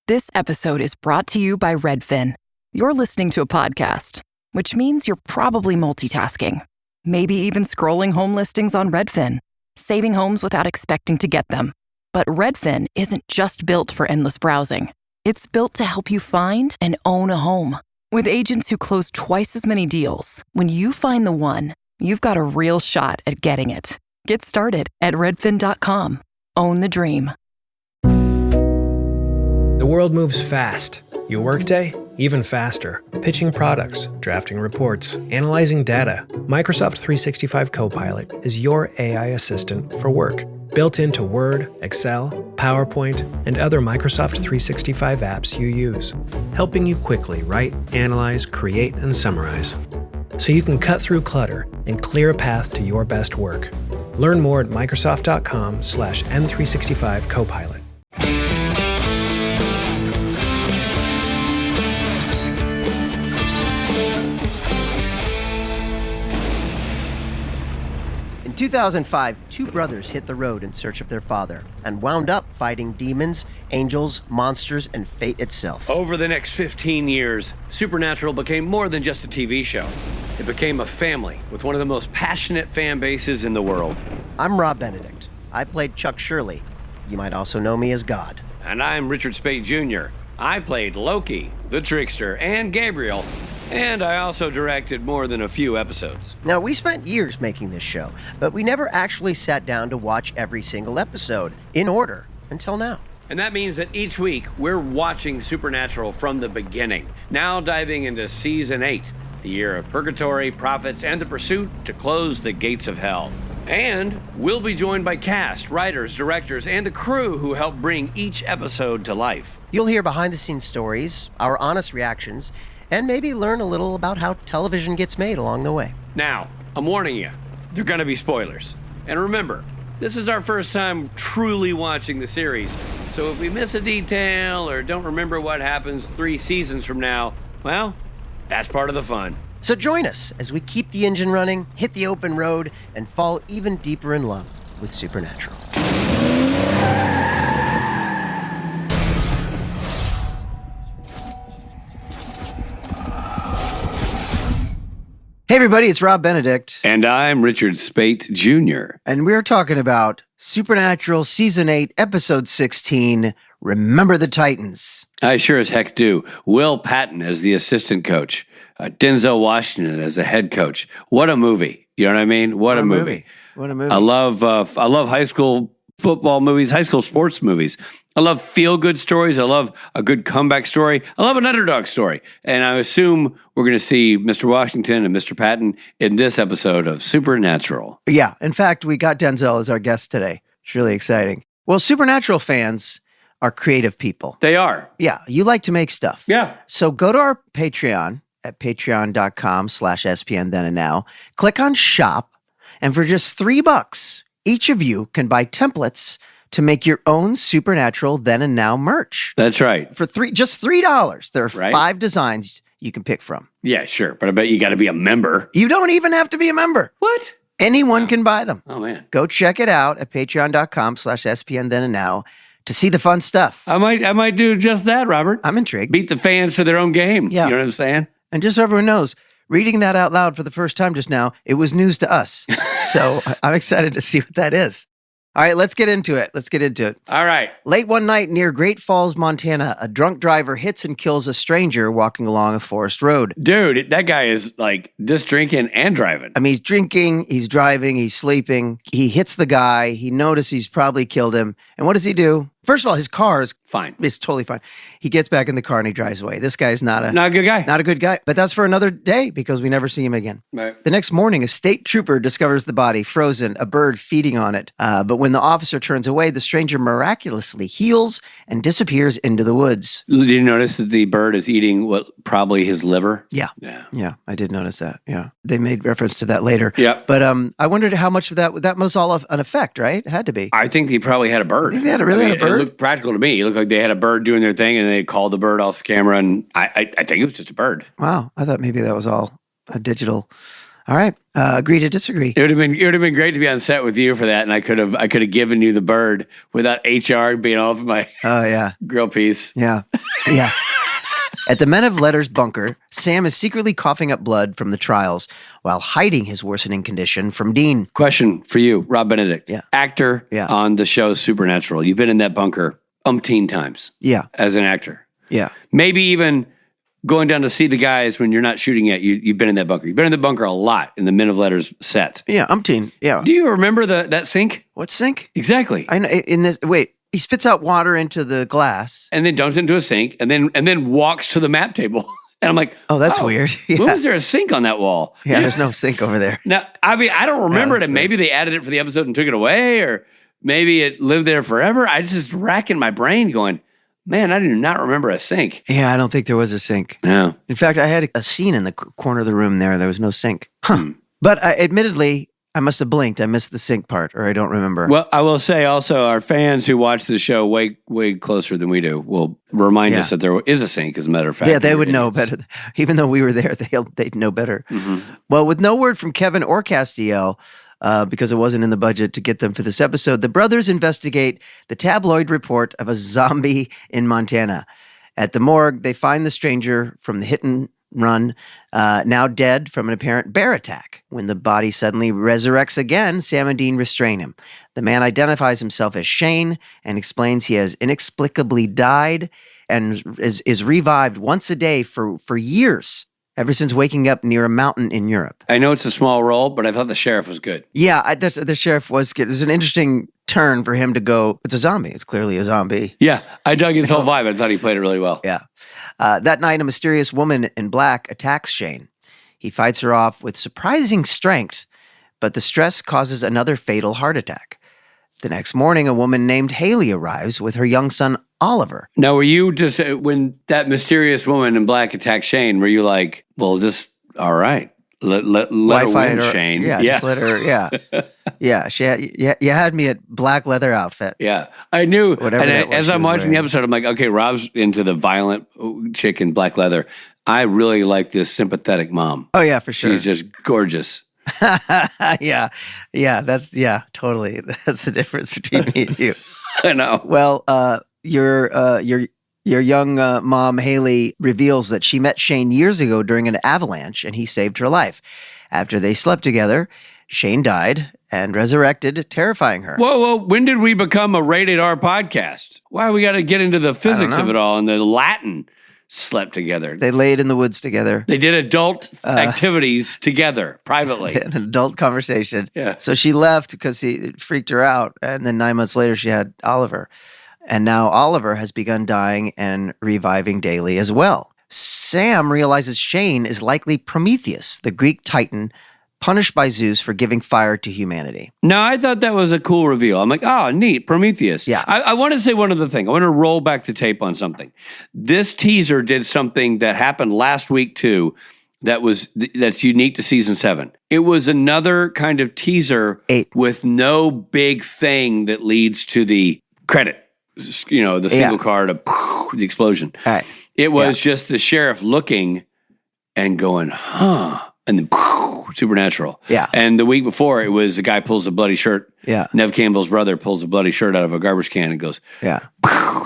This episode is brought to you by Redfin. You're listening to a podcast, which means you're probably multitasking. Maybe even scrolling home listings on Redfin, saving homes without expecting to get them. But Redfin isn't just built for endless browsing. It's built to help you find and own a home. With agents who close twice as many deals, when you find the one, you've got a real shot at getting it. Get started at redfin.com. Own the dream. The world moves fast. Your workday, even faster. Pitching products, drafting reports, analyzing data. Microsoft 365 Copilot is your AI assistant for work. Built into Word, Excel, PowerPoint, and other Microsoft 365 apps you use. Helping you quickly write, analyze, create, and summarize. So you can cut through clutter and clear a path to your best work. Learn more at Microsoft.com/M365 Copilot. In 2005, two brothers hit the road in search of their father and wound up fighting demons, angels, monsters, and fate itself. Over the next 15 years, Supernatural became more than just a TV show. It became a family with one of the most passionate fan bases in the world. I'm Rob Benedict. I played Chuck Shirley. You might also know me as God. And I'm Richard Speight Jr. I played Loki, the Trickster, and Gabriel. And I also directed more than a few episodes. Now, we spent years making this show, but we never actually sat down to watch every single episode in order until now. And that means that each week, we're watching Supernatural from the beginning, now diving into Season 8, the year of purgatory, prophets, and the pursuit to close the gates of hell. And we'll be joined by cast, writers, directors, and the crew who help bring each episode to life. You'll hear behind-the-scenes stories, our honest reactions, and maybe learn a little about how television gets made along the way. Now, I'm warning you, there are gonna be spoilers. And remember, this is our first time truly watching the series, so if we miss a detail or don't remember what happens 3 seasons from now, well, that's part of the fun. So join us as we keep the engine running, hit the open road, and fall even deeper in love with Supernatural. Hey everybody, it's Rob Benedict. And I'm Richard Speight Jr. And we're talking about Supernatural Season 8, Episode 16, Remember the Titans. I sure as heck do. Will Patton as the assistant coach. Denzel Washington as the head coach. What a movie. You know what I mean? What a movie. What a movie. I love high school football movies, high school sports movies. I love feel-good stories. I love a good comeback story. I love an underdog story. And I assume we're going to see Mr. Washington and Mr. Patton in this episode of Supernatural. Yeah. In fact, we got Denzel as our guest today. It's really exciting. Well, Supernatural fans are creative people. They are. Yeah. You like to make stuff. Yeah. So go to our Patreon at patreon.com/SPN Then and Now. Click on Shop. And for just $3, each of you can buy templates to make your own Supernatural Then and Now merch. That's right. For just $3. There are Right. 5 designs you can pick from. Yeah, sure. But I bet you got to be a member. You don't even have to be a member. What? Anyone can buy them. Oh, man. Go check it out at patreon.com/SPN Then and Now to see the fun stuff. I might do just that, Robert. I'm intrigued. Beat the fans to their own game. Yeah. You know what I'm saying? And just so everyone knows, reading that out loud for the first time just now, it was news to us. So I'm excited to see what that is. All right, let's get into it. All right. Late one night near Great Falls, Montana, a drunk driver hits and kills a stranger walking along a forest road. Dude, that guy is like just drinking and driving. I mean, he's drinking, he's driving, he's sleeping. He hits the guy. He notices he's probably killed him. And what does he do? First of all, his car is Fine. It's totally fine. He gets back in the car and he drives away. This guy's not a good guy. Not a good guy. But that's for another day because we never see him again. Right. The next morning, a state trooper discovers the body frozen, a bird feeding on it. But when the officer turns away, the stranger miraculously heals and disappears into the woods. Did you notice that the bird is eating what probably his liver? Yeah. Yeah. Yeah, I did notice that. Yeah. They made reference to that later. Yeah. But I wondered how much of that was all of an effect, right? It had to be. I think he probably had a bird. You think they had a bird? It looked practical to me. It looked like they had a bird doing their thing and they called the bird off camera. And I think it was just a bird. Wow. I thought maybe that was all a digital All right. Agree to disagree. It would have been great to be on set with you for that, and I could have given you the bird without HR being all over my grill piece. Yeah. Yeah. At the Men of Letters bunker, Sam is secretly coughing up blood from the trials while hiding his worsening condition from Dean. Question for you, Rob Benedict. Yeah. Actor on the show Supernatural. You've been in that bunker umpteen times. Yeah. As an actor. Yeah. Maybe even going down to see the guys when you're not shooting yet. You've been in that bunker. You've been in the bunker a lot in the Men of Letters set. Yeah, umpteen. Yeah. Do you remember that sink? What sink? Exactly. I know. He spits out water into the glass. And then dumps it into a sink and then walks to the map table. And I'm like, oh, that's weird. Yeah. When was there a sink on that wall? Yeah, there's no sink over there. Now, I mean, I don't remember it. And maybe they added it for the episode and took it away, or maybe it lived there forever. I just racking my brain going, man, I do not remember a sink. Yeah, I don't think there was a sink. No. In fact, I had a scene in the corner of the room there. There was no sink. But admittedly, I must have blinked. I missed the sink part, or I don't remember. Well, I will say also, our fans who watch the show way closer than we do will remind us that there is a sink, as a matter of fact. Yeah, they would know better. Even though we were there, they'd know better. Mm-hmm. Well, with no word from Kevin or Castiel, because it wasn't in the budget to get them for this episode, the brothers investigate the tabloid report of a zombie in Montana. At the morgue, they find the stranger from the hit and run, now dead from an apparent bear attack. When the body suddenly resurrects again, Sam and Dean restrain him. The man identifies himself as Shane and explains he has inexplicably died and is revived once a day for years, ever since waking up near a mountain in Europe. I know it's a small role, but I thought the sheriff was good. Yeah, the sheriff was good. There's an interesting turn for him to go, it's a zombie. It's clearly a zombie. Yeah, I dug his whole vibe. I thought he played it really well. Yeah. That night, a mysterious woman in black attacks Shane. He fights her off with surprising strength, but the stress causes another fatal heart attack. The next morning, a woman named Haley arrives with her young son, Oliver. Now, were you just, when that mysterious woman in black attacked Shane, were you like, well, just, all right, let her win, Shane. Yeah, just let her, yeah. Yeah, you had me at black leather outfit. Yeah, I knew. Whatever and as I'm watching the episode, I'm like, okay, Rob's into the violent chick in black leather. I really like this sympathetic mom. Oh, yeah, for sure. She's just gorgeous. Yeah, totally. That's the difference between me and you. I know. Well, your young mom, Haley, reveals that she met Shane years ago during an avalanche, and he saved her life. After they slept together, Shane died and resurrected, terrifying her. Whoa, when did we become a rated R podcast? Why we got to get into the physics of it all and the Latin? Slept together. They laid in the woods together. They did adult activities together, privately. An adult conversation. Yeah. So she left because it freaked her out. And then 9 months later, she had Oliver. And now Oliver has begun dying and reviving daily as well. Sam realizes Shane is likely Prometheus, the Greek titan, punished by Zeus for giving fire to humanity. No, I thought that was a cool reveal. I'm like, oh, neat, Prometheus. Yeah. I want to say one other thing. I want to roll back the tape on something. This teaser did something that happened last week too that's unique to season 7. It was another kind of teaser 8 with no big thing that leads to the credit. You know, the single card of the explosion. All right. It was just the sheriff looking and going, huh. And then Supernatural. Yeah. And the week before, it was a guy pulls a bloody shirt. Yeah. Nev Campbell's brother pulls a bloody shirt out of a garbage can and goes,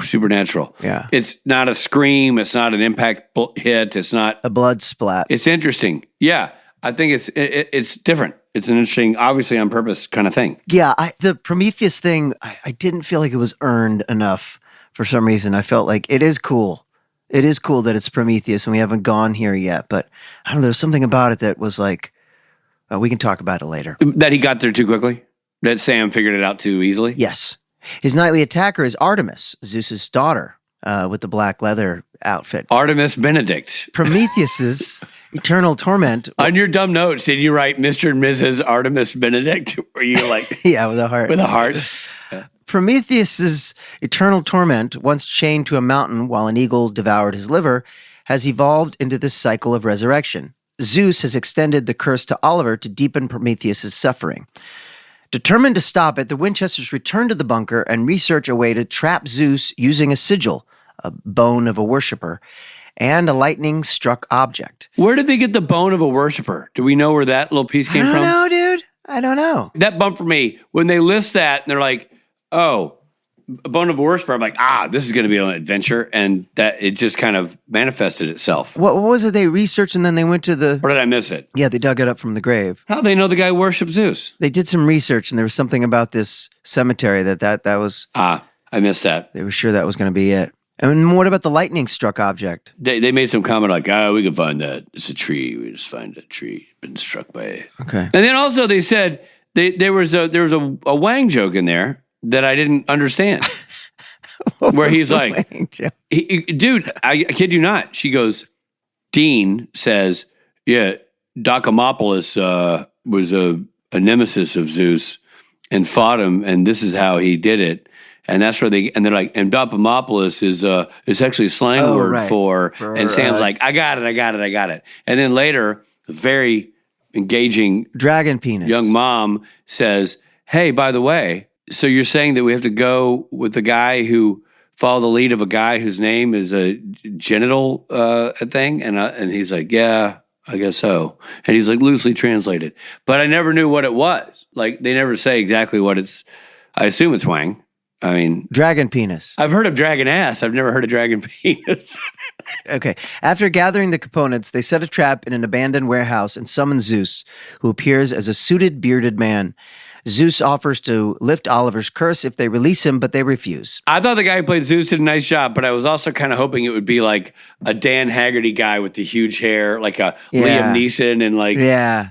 Supernatural. Yeah. It's not a scream. It's not an impact hit. It's not a blood splat. It's interesting. Yeah. I think it's different. It's an interesting, obviously on purpose kind of thing. Yeah. The Prometheus thing, I didn't feel like it was earned enough for some reason. I felt like it is cool. It is cool that it's Prometheus and we haven't gone here yet, but I don't know, there's something about it that was like, we can talk about it later. That he got there too quickly? That Sam figured it out too easily? Yes. His nightly attacker is Artemis, Zeus's daughter, with the black leather outfit. Artemis Benedict. Prometheus's eternal torment. On your dumb notes, did you write Mr. and Mrs. Artemis Benedict? Were you like... Yeah, with a heart. With a heart. Yeah. Prometheus's eternal torment, once chained to a mountain while an eagle devoured his liver, has evolved into this cycle of resurrection. Zeus has extended the curse to Oliver to deepen Prometheus's suffering. Determined to stop it, the Winchesters return to the bunker and research a way to trap Zeus using a sigil, a bone of a worshiper, and a lightning-struck object. Where did they get the bone of a worshiper? Do we know where that little piece came from? I don't know, dude. I don't know. That bump for me, when they list that and they're like, oh, a bone of a worshiper, I'm like, this is going to be an adventure. And that it just kind of manifested itself. What was it they researched and then they went to the... Or did I miss it? Yeah, they dug it up from the grave. How do they know the guy worshipped Zeus? They did some research and there was something about this cemetery that was... I missed that. They were sure that was going to be it. And what about the lightning-struck object? They made some comment like, we can find that. It's a tree. We just find a tree been struck by. Okay. And then also they said there was a Wang joke in there that I didn't understand. Where he's like, dude, I kid you not. She goes, Dean says, yeah, Docomopolis was a nemesis of Zeus and fought him, and this is how he did it. And that's where they're like, and Docomopolis is actually a slang word for, and Sam's like, I got it. And then later, a very engaging dragon penis young mom says, hey, by the way, so you're saying that we have to go with the guy who follow the lead of a guy whose name is a genital thing? And he's like, yeah, I guess so. And he's like, loosely translated. But I never knew what it was. Like, they never say exactly what it's, I assume it's Wang. I mean... Dragon penis. I've heard of dragon ass. I've never heard of dragon penis. Okay. After gathering the components, they set a trap in an abandoned warehouse and summon Zeus, who appears as a suited, bearded man. Zeus offers to lift Oliver's curse if they release him, but they refuse. I thought the guy who played Zeus did a nice job, but I was also kind of hoping it would be like a Dan Haggerty guy with the huge hair, like a Liam Neeson and like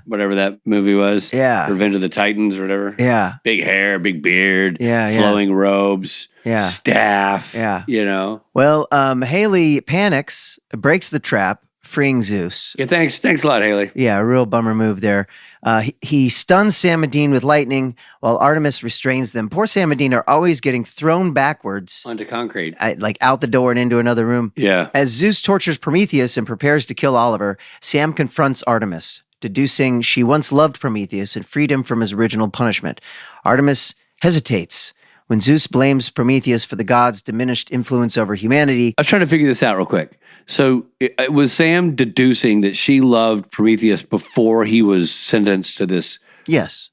whatever that movie was. Yeah. Revenge of the Titans or whatever. Yeah. Big hair, big beard, flowing robes, staff, you know. Well, Haley panics, breaks the trap, freeing Zeus. Yeah, thanks a lot, Haley. Yeah, a real bummer move there. He stuns Sam and Dean with lightning while Artemis restrains them. Poor Sam and Dean are always getting thrown backwards. Onto concrete. Like out the door and into another room. Yeah. As Zeus tortures Prometheus and prepares to kill Oliver, Sam confronts Artemis, deducing she once loved Prometheus and freed him from his original punishment. Artemis hesitates when Zeus blames Prometheus for the gods' diminished influence over humanity. I was trying to figure this out real quick. So was Sam deducing that she loved Prometheus before he was sentenced to this? Yes.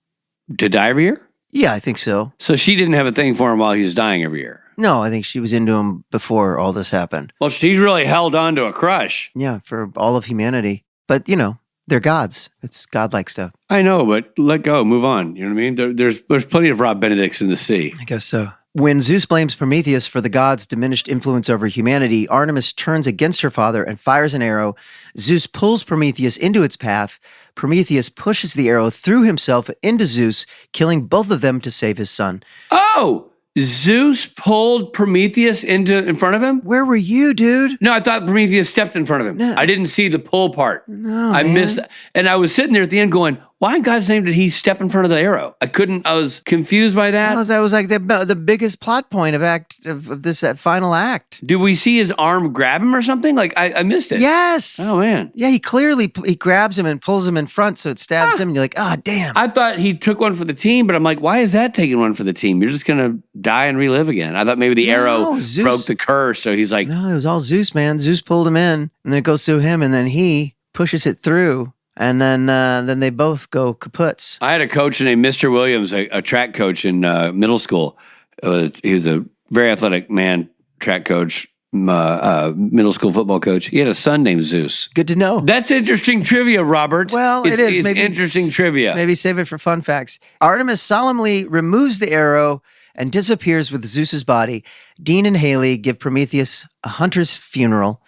To die every year? Yeah, I think so. So she didn't have a thing for him while he was dying every year? No, I think she was into him before all this happened. Well, she's really held on to a crush. Yeah, for all of humanity. But, you know, they're gods. It's godlike stuff. I know, but let go, move on. You know what I mean? There's plenty of Rob Benedicts in the sea. I guess so. When Zeus blames Prometheus for the gods' diminished influence over humanity, Artemis turns against her father and fires an arrow. Zeus pulls Prometheus into its path. Prometheus pushes the arrow through himself into Zeus, killing both of them to save his son. Oh! Zeus pulled Prometheus in front of him? Where were you, dude? No, I thought Prometheus stepped in front of him. No. I didn't see the pull part. No, I man. missed, and I was sitting there at the end going, why in God's name did he step in front of the arrow? I was confused by that. That was like the biggest plot point of this final act. Do we see his arm grab him or something? Like, I missed it. Yes. Oh, man. Yeah, he grabs him and pulls him in front so it stabs him. And you're like, damn. I thought he took one for the team, but I'm like, why is that taking one for the team? You're just going to die and relive again. I thought maybe the arrow broke the curse. So he's like. No, it was all Zeus, man. Zeus pulled him in and then it goes through him and then he pushes it through. And then they both go kaputs. I had a coach named Mr. Williams, a track coach in middle school. He was a very athletic man, track coach, middle school football coach. He had a son named Zeus. Good to know. That's interesting trivia, Robert. Well, it is. It's interesting trivia. Maybe save it for fun facts. Artemis solemnly removes the arrow and disappears with Zeus's body. Dean and Haley give Prometheus a hunter's funeral,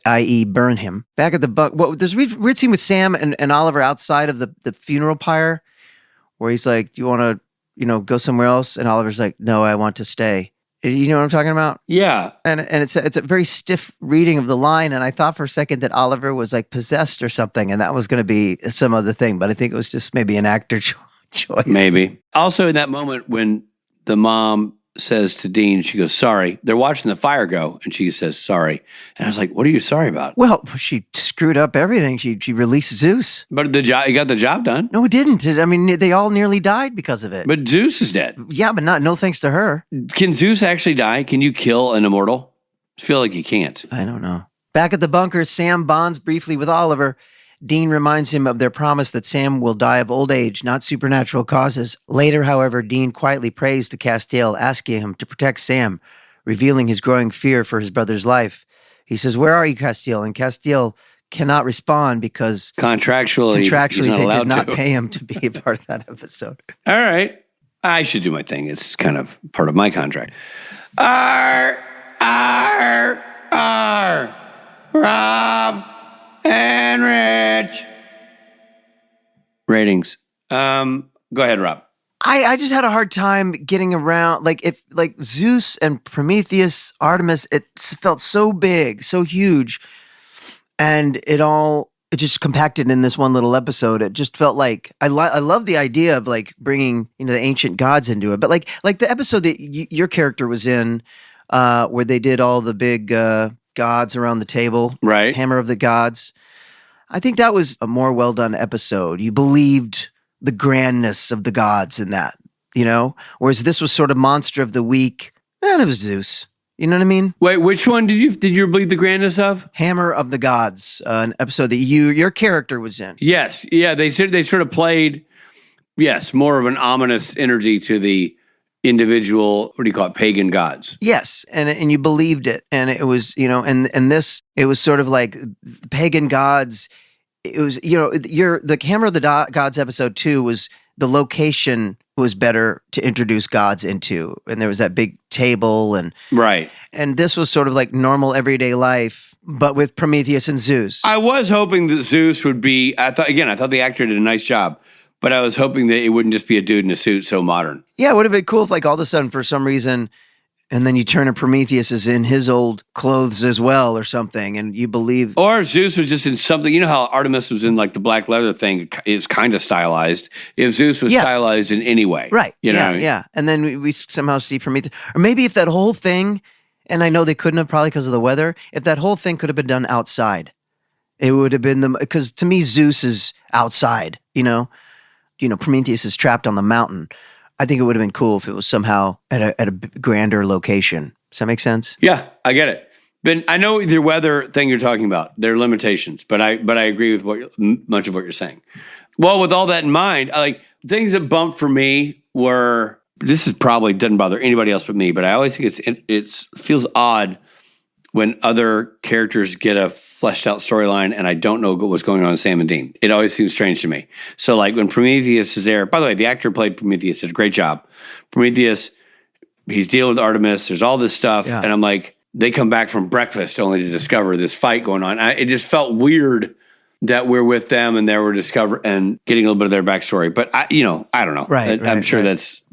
i.e. burn him. Back at the bunk, there's a weird scene with Sam and Oliver outside of the funeral pyre where he's like, do you want to, go somewhere else? And Oliver's like, no, I want to stay. You know what I'm talking about? Yeah. And it's a very stiff reading of the line. And I thought for a second that Oliver was like possessed or something. And that was going to be some other thing. But I think it was just maybe an actor choice. Maybe. Also in that moment when the mom says to Dean, she goes, sorry. They're watching the fire go, and she says, sorry. And I was like, what are you sorry about? Well, she screwed up everything. She released Zeus. But he got the job done. No, it didn't. I mean, they all nearly died because of it. But Zeus is dead. Yeah, but no thanks to her. Can Zeus actually die? Can you kill an immortal? I feel like you can't. I don't know. Back at the bunker, Sam bonds briefly with Oliver. Dean reminds him of their promise that Sam will die of old age, not supernatural causes. Later, however, Dean quietly prays to Castiel, asking him to protect Sam, revealing his growing fear for his brother's life. He says, "Where are you, Castiel?" And Castiel cannot respond because contractually they did not pay him to be a part of that episode. All right. I should do my thing. It's kind of part of my contract. Arr, arr, arr. Rob and Rich. Ratings. Go ahead, Rob. I just had a hard time getting around, if Zeus and Prometheus, Artemis, it felt so big, so huge, and it just compacted in this one little episode. It just felt like I love the idea of bringing the ancient gods into it, but like the episode that your character was in, where they did all the big gods around the table, right? Hammer of the Gods. I think that was a more well done episode. You believed the grandness of the gods in that, whereas this was sort of monster of the week. And it was Zeus. You know what I mean? Wait, which one did you believe the grandness of? Hammer of the Gods, an episode that your character was in. Yes, yeah. They sort of played, more of an ominous energy to the individual. What do you call it? Pagan gods. Yes, and you believed it, and it was and this it was sort of like pagan gods. It was the Hammer of the Gods episode 2 was the location was better to introduce gods into, and there was that big table and right, and this was sort of like normal everyday life, but with Prometheus and Zeus. I was hoping that Zeus would be. I thought the actor did a nice job, but I was hoping that it wouldn't just be a dude in a suit, so modern. Yeah, it would have been cool if all of a sudden for some reason. And then you turn and Prometheus is in his old clothes as well or something, and you believe... Or if Zeus was just in something... You know how Artemis was in the black leather thing? It's kind of stylized. If Zeus was stylized in any way. Right. You know what I mean? Yeah. And then we somehow see Prometheus. Or maybe if that whole thing, and I know they couldn't have probably because of the weather, if that whole thing could have been done outside, it would have been because to me, Zeus is outside, Prometheus is trapped on the mountain. I think it would have been cool if it was somehow at a grander location. Does that make sense? Yeah, I get it. But I know the weather thing you're talking about. There are limitations, but I agree with much of what you're saying. Well, with all that in mind, things that bumped for me were. This is probably doesn't bother anybody else but me, but I always think it feels odd when other characters get a fleshed out storyline and I don't know what's going on with Sam and Dean. It always seems strange to me. So when Prometheus is there, by the way, the actor who played Prometheus did a great job. Prometheus, he's dealing with Artemis, there's all this stuff, and I'm like, they come back from breakfast only to discover this fight going on. It just felt weird that we're with them and they were discovering and getting a little bit of their backstory. But I don't know. Right, I'm sure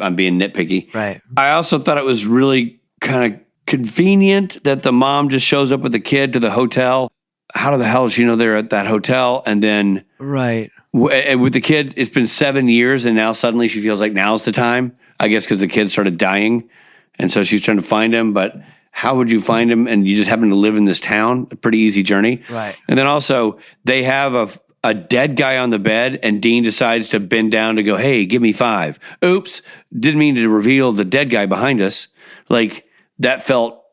I'm being nitpicky. Right. I also thought it was really kind of convenient that the mom just shows up with the kid to the hotel. How the hell does she know they're at that hotel? And then with the kid, it's been 7 years and now suddenly she feels like now's the time, I guess because the kid started dying. And so she's trying to find him, but how would you find him? And you just happen to live in this town, a pretty easy journey. Right. And then also they have a dead guy on the bed and Dean decides to bend down to go, hey, give me 5. Oops. Didn't mean to reveal the dead guy behind us. That felt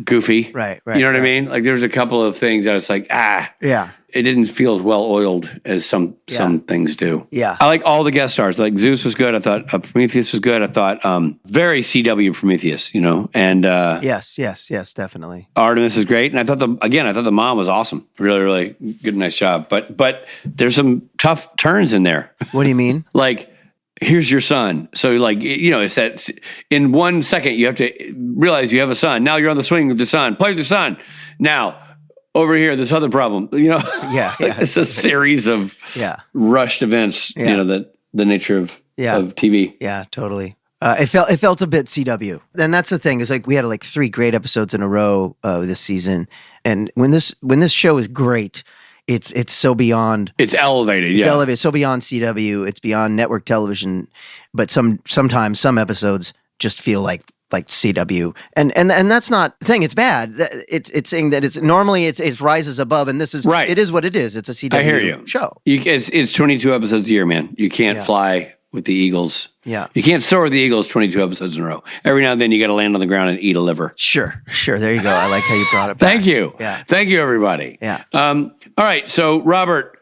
goofy. Right. You know what I mean? There's a couple of things I was like, yeah. It didn't feel as well oiled as some things do. Yeah. I like all the guest stars. Zeus was good. I thought Prometheus was good. I thought very CW Prometheus, and yes, definitely. Artemis is great. And I thought the mom was awesome. Really, really good, nice job. But there's some tough turns in there. What do you mean? Here's your son. So it's that in 1 second you have to realize you have a son. Now you're on the swing with the son. Play with your son. Now over here, this other problem. Yeah. It's a series of rushed events. Yeah. That the nature of TV. Yeah, totally. It felt a bit CW, and that's the thing. Is we had 3 great episodes in a row this season, and when this show is great. It's so beyond. It's elevated. It's elevated. So beyond CW. It's beyond network television. But sometimes some episodes just feel like CW. And that's not saying it's bad. It's saying that it's normally it rises above. And this is right. It is what it is. It's a CW I hear you. show. It's 22 episodes a year, man. You can't fly with the Eagles. Yeah. You can't soar with the Eagles 22 episodes in a row. Every now and then you got to land on the ground and eat a liver. Sure. There you go. I like how you brought it back. Thank you. Yeah. Thank you, everybody. Yeah. All right. So, Robert,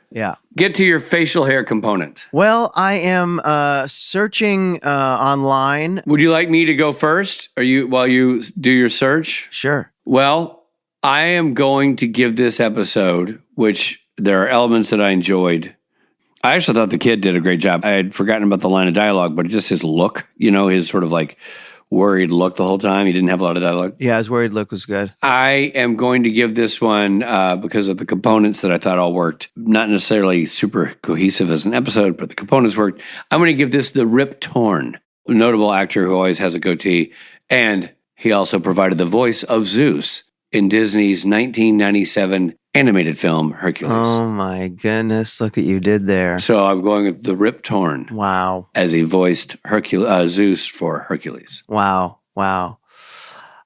get to your facial hair component. Well, I am searching online. Would you like me to go first? While you do your search? Sure. Well, I am going to give this episode, which there are elements that I enjoyed. I actually thought the kid did a great job. I had forgotten about the line of dialogue, but just his look, his sort of like worried look the whole time. He didn't have a lot of dialogue. Yeah, his worried look was good. I am going to give this one, because of the components that I thought all worked, not necessarily super cohesive as an episode, but the components worked. I'm going to give this the Rip Torn, a notable actor who always has a goatee. And he also provided the voice of Zeus in Disney's 1997 animated film, Hercules. Oh my goodness, look what you did there. So I'm going with the Rip Torn. Wow. As he voiced Zeus for Hercules. Wow.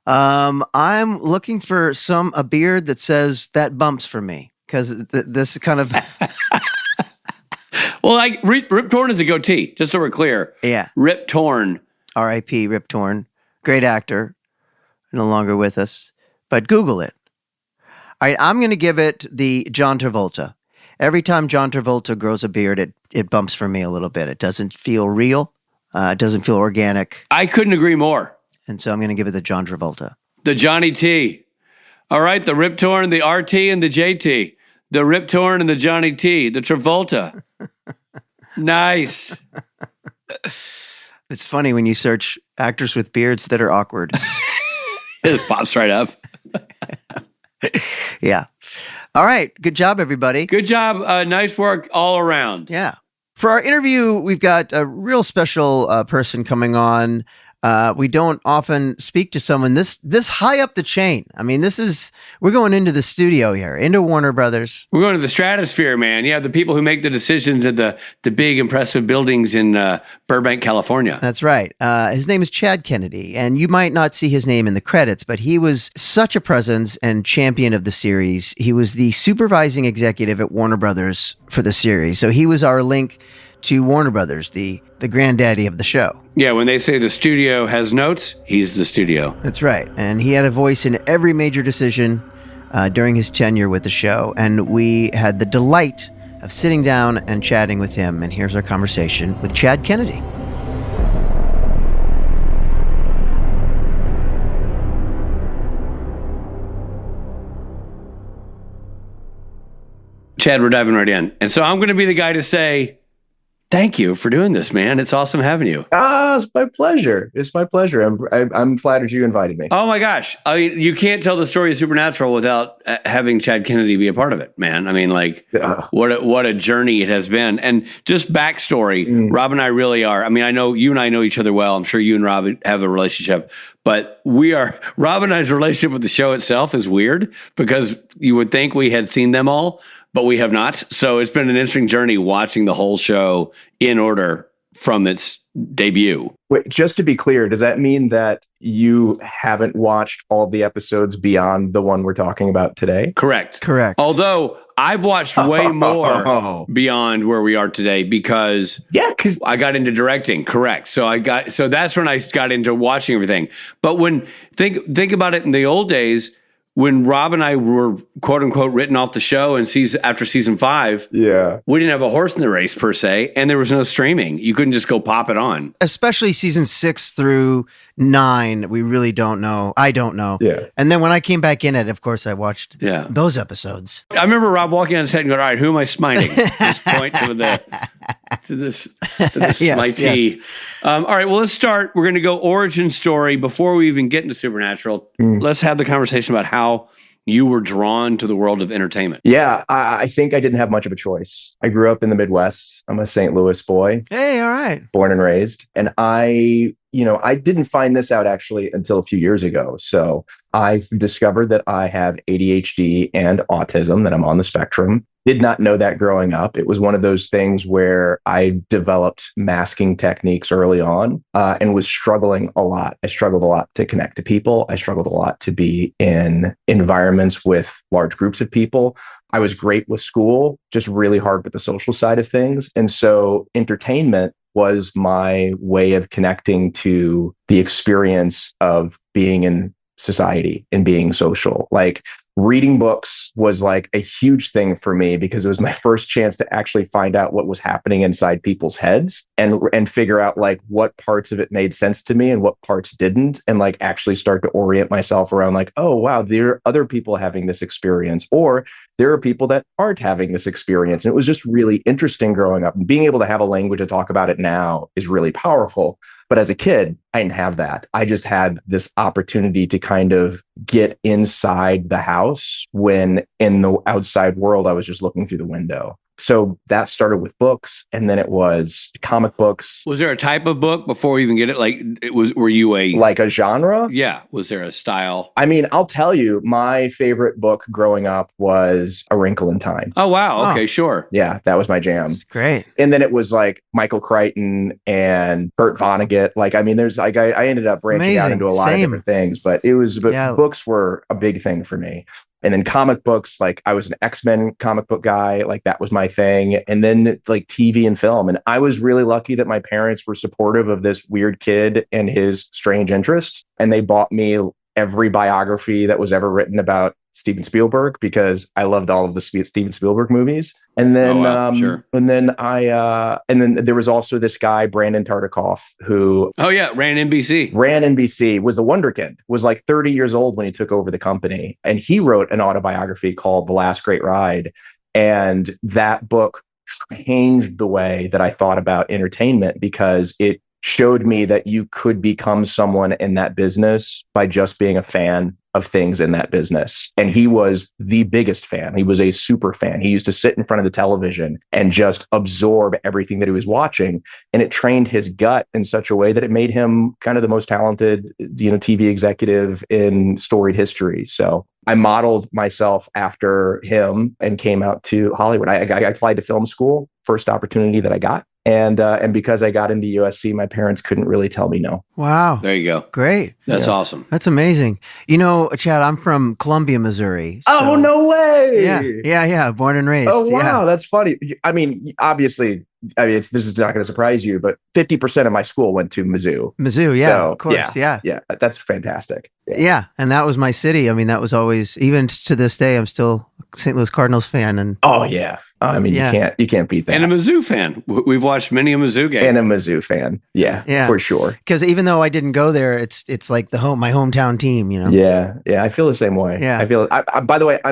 I'm looking for a beard that says that bumps for me, because this kind of... Well, like Rip Torn is a goatee, just so we're clear. Yeah. Rip Torn. R.I.P. Rip Torn. Great actor. No longer with us. But Google it. All right, I'm going to give it the John Travolta. Every time John Travolta grows a beard, it bumps for me a little bit. It doesn't feel real. It doesn't feel organic. I couldn't agree more. And so I'm going to give it the John Travolta. The Johnny T. All right, the Rip Torn, the RT, and the JT. The Rip Torn and the Johnny T. The Travolta. Nice. It's funny when you search actors with beards that are awkward. It pops right up. Yeah. All right. Good job, everybody. Good job. Nice work all around. Yeah. For our interview, we've got a real special person coming on. We don't often speak to someone this high up the chain. I mean, we're going into the studio here, into Warner Brothers. We're going to the stratosphere, man. Yeah, the people who make the decisions at the big, impressive buildings in Burbank, California. That's right. His name is Chad Kennedy, and you might not see his name in the credits, but he was such a presence and champion of the series. He was the supervising executive at Warner Brothers for the series. So he was our link to Warner Brothers, the granddaddy of the show. Yeah, when they say the studio has notes, he's the studio. That's right. And he had a voice in every major decision during his tenure with the show. And we had the delight of sitting down and chatting with him. And here's our conversation with Chad Kennedy. Chad, we're diving right in. And so I'm going to be the guy to say, thank you for doing this, man. It's awesome having you. It's my pleasure. It's my pleasure. I'm flattered you invited me. Oh my gosh. I mean, you can't tell the story of Supernatural without having Chad Kennedy be a part of it, man. I mean, like, what a journey it has been. And just backstory, Rob and I really are. I mean, I know you and I know each other well. I'm sure you and Rob have a relationship, but Rob and I's relationship with the show itself is weird because you would think we had seen them all, but we have not. So it's been an interesting journey watching the whole show in order from its debut. Wait, just to be clear, does that mean that you haven't watched all the episodes beyond the one we're talking about today? Correct. Although I've watched way more beyond where we are today because I got into directing. Correct. So that's when I got into watching everything. But when think about it in the old days, when Rob and I were quote unquote written off the show and after season 5, we didn't have a horse in the race per se, and there was no streaming. You couldn't just go pop it on. Especially season 6 through 9, we really don't know. I don't know. Yeah. And then when I came back in it, of course, I watched those episodes. I remember Rob walking on set and going, "All right, who am I smiting?" Just point to this my tea. All right, well, let's start. We're going to go origin story before we even get into Supernatural. Let's have the conversation about how you were drawn to the world of entertainment. Yeah, I think I didn't have much of a choice. I grew up in the Midwest. I'm a St. Louis boy. Hey, all right. Born and raised. And I didn't find this out actually until a few years ago. So I discovered that I have ADHD and autism, that I'm on the spectrum. Did not know that growing up. It was one of those things where I developed masking techniques early on and was struggling a lot. I struggled a lot to connect to people. I struggled a lot to be in environments with large groups of people. I was great with school, just really hard with the social side of things. And so entertainment was my way of connecting to the experience of being in society and being social. Like reading books was like a huge thing for me because it was my first chance to actually find out what was happening inside people's heads and figure out like what parts of it made sense to me and what parts didn't, and like actually start to orient myself around like, oh wow, there are other people having this experience, or there are people that aren't having this experience. And it was just really interesting growing up, and being able to have a language to talk about it now is really powerful. But as a kid, I didn't have that. I just had this opportunity to kind of get inside the house when in the outside world, I was just looking through the window. So that started with books, and then it was comic books. Was there a type of book before you even get it? Like, were you like a genre? Yeah. Was there a style? I mean, I'll tell you, my favorite book growing up was A Wrinkle in Time. Oh, wow. Okay, sure. Yeah, that was my jam. That's great. And then it was like Michael Crichton and Kurt Vonnegut. Like, I mean, there's like, I ended up branching out into a lot of different things, but books were a big thing for me. And then comic books, like I was an X-Men comic book guy, like that was my thing. And then like TV and film. And I was really lucky that my parents were supportive of this weird kid and his strange interests. And they bought me every biography that was ever written about Steven Spielberg, because I loved all of the Steven Spielberg movies. And then, sure. and then there was also this guy, Brandon Tartikoff, who ran NBC, was the wonderkind, was like 30 years old when he took over the company. And he wrote an autobiography called The Last Great Ride. And that book changed the way that I thought about entertainment, because it showed me that you could become someone in that business by just being a fan of things in that business. And he was the biggest fan. He was a super fan. He used to sit in front of the television and just absorb everything that he was watching. And it trained his gut in such a way that it made him kind of the most talented, TV executive in storied history. So I modeled myself after him and came out to Hollywood. I applied to film school, first opportunity that I got. And because I got into USC, my parents couldn't really tell me no. Wow. There you go. Great. That's awesome. That's amazing. Chad, I'm from Columbia, Missouri. So, oh, no way. Yeah. Born and raised. Oh, wow. Yeah. That's funny. I mean, obviously, this is not going to surprise you, but 50% of my school went to Mizzou. Mizzou, yeah, so, of course. Yeah. That's fantastic. Yeah. And that was my city. I mean, that was always, even to this day, I'm still a St. Louis Cardinals fan. And oh, yeah. I mean, you can't beat that. And a Mizzou fan. We've watched many a Mizzou game. And a Mizzou fan. Yeah, for sure. Because even though I didn't go there, it's like my hometown team, Yeah. I feel the same way. Yeah. I feel, by the way, I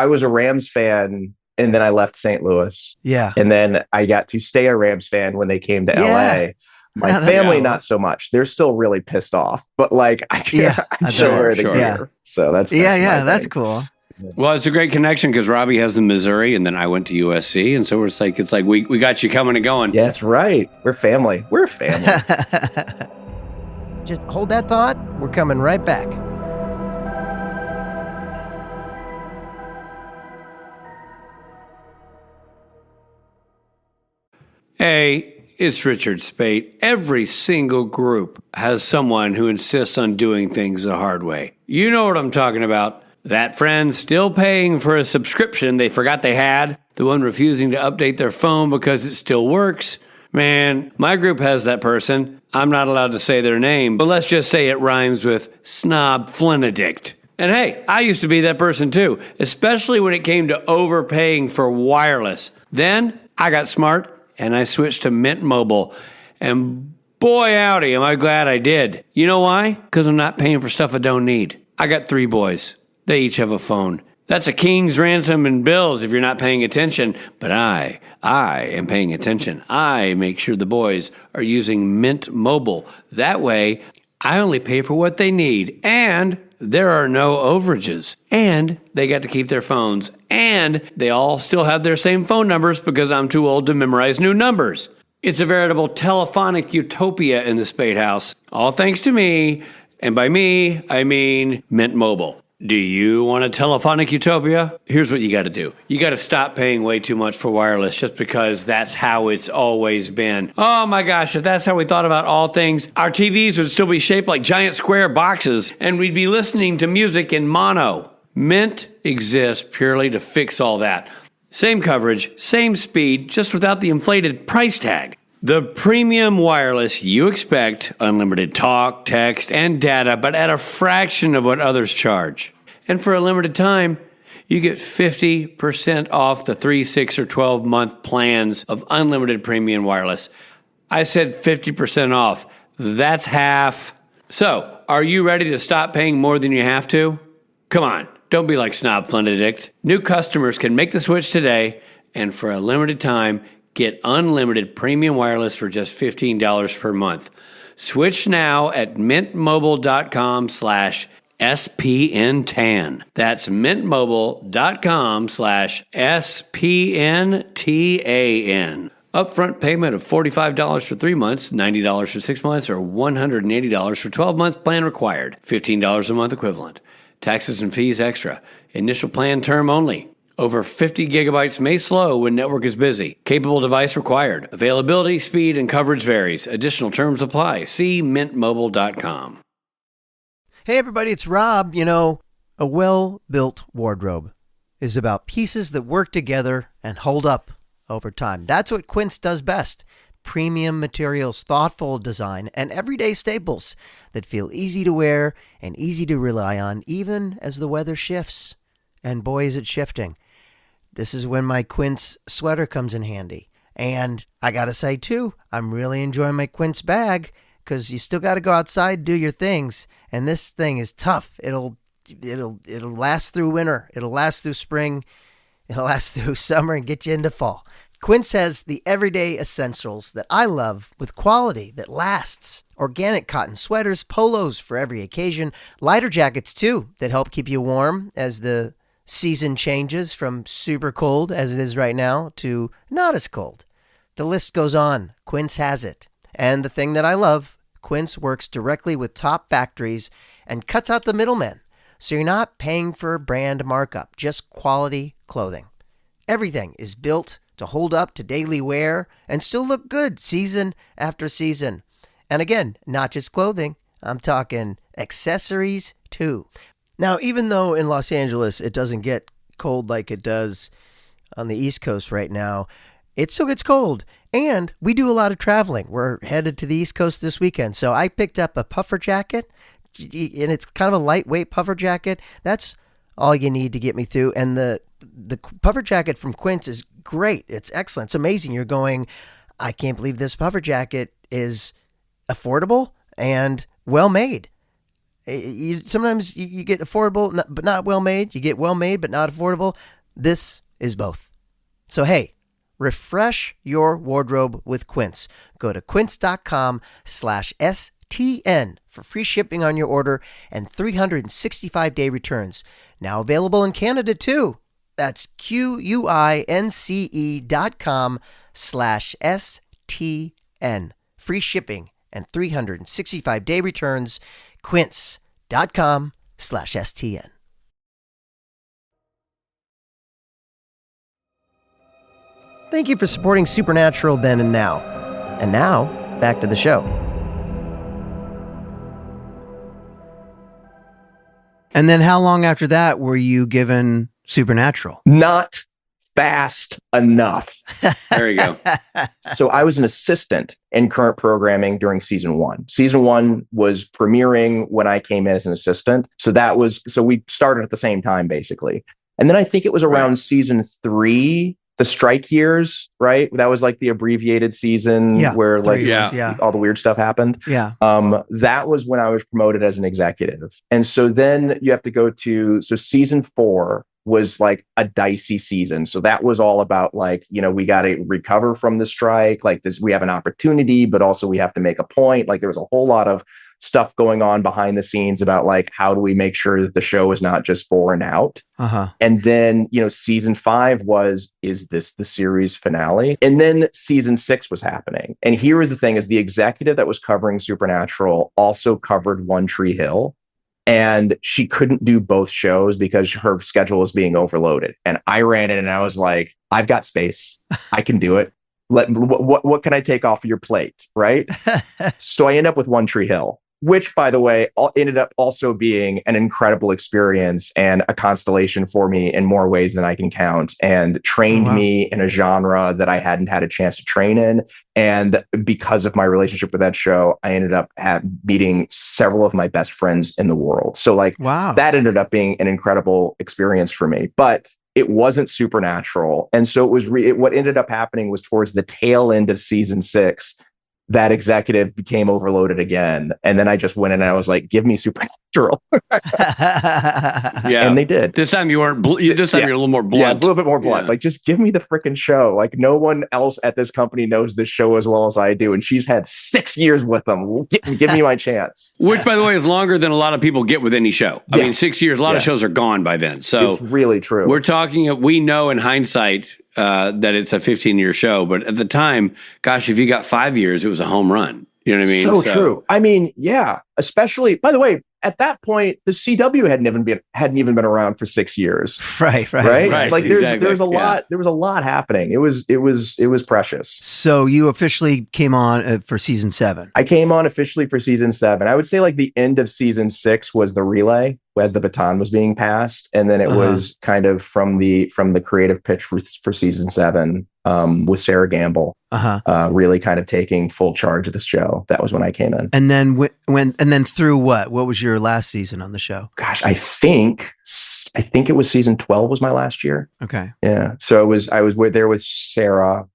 was a Rams fan. And then I left St. Louis. Yeah. And then I got to stay a Rams fan when they came to LA. My family, not so much. They're still really pissed off. But like, I still wear the gear. So that's that's cool. Well, it's a great connection because Robbie has the Missouri, and then I went to USC, and so it's like we got you coming and going. Yeah, that's right. We're family. Just hold that thought. We're coming right back. Hey, it's Richard Spate. Every single group has someone who insists on doing things the hard way. You know what I'm talking about. That friend still paying for a subscription they forgot they had. The one refusing to update their phone because it still works. Man, my group has that person. I'm not allowed to say their name, but let's just say it rhymes with Snob Flinadict. And hey, I used to be that person too, especially when it came to overpaying for wireless. Then I got smart and I switched to Mint Mobile. And boy, howdy, am I glad I did. You know why? Because I'm not paying for stuff I don't need. I got 3 boys. They each have a phone. That's a king's ransom and bills if you're not paying attention. But I am paying attention. I make sure the boys are using Mint Mobile. That way, I only pay for what they need. And there are no overages. And they got to keep their phones. And they all still have their same phone numbers because I'm too old to memorize new numbers. It's a veritable telephonic utopia in the Spade House. All thanks to me. And by me, I mean Mint Mobile. Do you want a telephonic utopia? Here's what you got to do. You got to stop paying way too much for wireless just because that's how it's always been. Oh my gosh, if that's how we thought about all things, our TVs would still be shaped like giant square boxes and we'd be listening to music in mono. Mint exists purely to fix all that. Same coverage, same speed, just without the inflated price tag. The premium wireless you expect, unlimited talk, text, and data, but at a fraction of what others charge. And for a limited time, you get 50% off the 3, 6, or 12-month plans of unlimited premium wireless. I said 50% off. That's half. So, are you ready to stop paying more than you have to? Come on, don't be like Snob Benedict. New customers can make the switch today, and for a limited time, get unlimited premium wireless for just $15 per month. Switch now at mintmobile.com/SPNTAN. That's mintmobile.com/SPNTAN. Upfront payment of $45 for 3 months, $90 for 6 months, or $180 for 12 months plan required. $15 a month equivalent. Taxes and fees extra. Initial plan term only. Over 50 gigabytes may slow when network is busy. Capable device required. Availability, speed, and coverage varies. Additional terms apply. See mintmobile.com. Hey everybody, it's Rob. You know, a well-built wardrobe is about pieces that work together and hold up over time. That's what Quince does best. Premium materials, thoughtful design, and everyday staples that feel easy to wear and easy to rely on, even as the weather shifts. And boy, is it shifting. This is when my Quince sweater comes in handy. And I got to say, too, I'm really enjoying my Quince bag because you still got to go outside and do your things. And this thing is tough. It'll last through winter. It'll last through spring. It'll last through summer and get you into fall. Quince has the everyday essentials that I love with quality that lasts. Organic cotton sweaters, polos for every occasion, lighter jackets, too, that help keep you warm as the season changes from super cold, as it is right now, to not as cold. The list goes on. Quince has it. And the thing that I love, Quince works directly with top factories and cuts out the middlemen. So you're not paying for a brand markup, just quality clothing. Everything is built to hold up to daily wear and still look good season after season. And again, not just clothing. I'm talking accessories too. Now, even though in Los Angeles it doesn't get cold like it does on the East Coast right now, it still gets cold. And we do a lot of traveling. We're headed to the East Coast this weekend. So I picked up a puffer jacket, and it's kind of a lightweight puffer jacket. That's all you need to get me through. And the puffer jacket from Quince is great. It's excellent. It's amazing. You're going, I can't believe this puffer jacket is affordable and well-made. Sometimes you get affordable, but not well-made. You get well-made, but not affordable. This is both. So, hey, refresh your wardrobe with Quince. Go to quince.com/STN for free shipping on your order and 365-day returns. Now available in Canada, too. That's QUINC.com/STN. Free shipping and 365-day returns. Quince.com/STN. Thank you for supporting Supernatural Then and Now. And now, back to the show. And then how long after that were you given Supernatural? Not fast enough. There you go. So I was an assistant in current programming during season 1. Season 1 was premiering when I came in as an assistant. So we started at the same time, basically. And then I think it was around season 3, the strike years, right? That was like the abbreviated season where all the weird stuff happened. Yeah. That was when I was promoted as an executive. And so then you have to go to, season 4 was like a dicey season. So that was all about like, we got to recover from the strike. Like this, we have an opportunity, but also we have to make a point. Like there was a whole lot of stuff going on behind the scenes about like, how do we make sure that the show is not just for and out? And then, season 5 is this the series finale? And then season 6 was happening. And here is the thing is the executive that was covering Supernatural also covered One Tree Hill. And she couldn't do both shows because her schedule was being overloaded. And I ran in and I was like, I've got space. I can do it. What can I take off of your plate? Right. So I end up with One Tree Hill. which, by the way, ended up also being an incredible experience and a constellation for me in more ways than I can count, and trained me in a genre that I hadn't had a chance to train in. And because of my relationship with that show, I ended up meeting several of my best friends in the world. So like, that ended up being an incredible experience for me. But it wasn't supernatural. And so it was what ended up happening was towards the tail end of season 6, that executive became overloaded again. And then I just went in and I was like, give me supernatural. And they did. This time you weren't, this time you're a little more blunt. Yeah, a little bit more blunt. Like, just give me the freaking show. Like, no one else at this company knows this show as well as I do. And she's had 6 years with them. Give me my chance. Which, by the way, is longer than a lot of people get with any show. I mean, 6 years, a lot of shows are gone by then. So it's really true. We're talking, we know in hindsight that it's a 15-year show, but at the time, gosh, if you got 5 years, it was a home run. You know what I mean? So true. I mean, yeah, especially, by the way, at that point, the CW hadn't even been around for 6 years. Right. Like there's a lot. There was a lot happening. It was precious. So you officially came on for season 7. I came on officially for season 7. I would say like the end of season 6 was the relay as the baton was being passed, and then it was kind of from the creative pitch for season 7 with Sarah Gamble really kind of taking full charge of the show. That was when I came in. And then and then through what was your last season on the show? Gosh, I think it was season 12 was my last year. Okay. Yeah. So I was there with Sarah,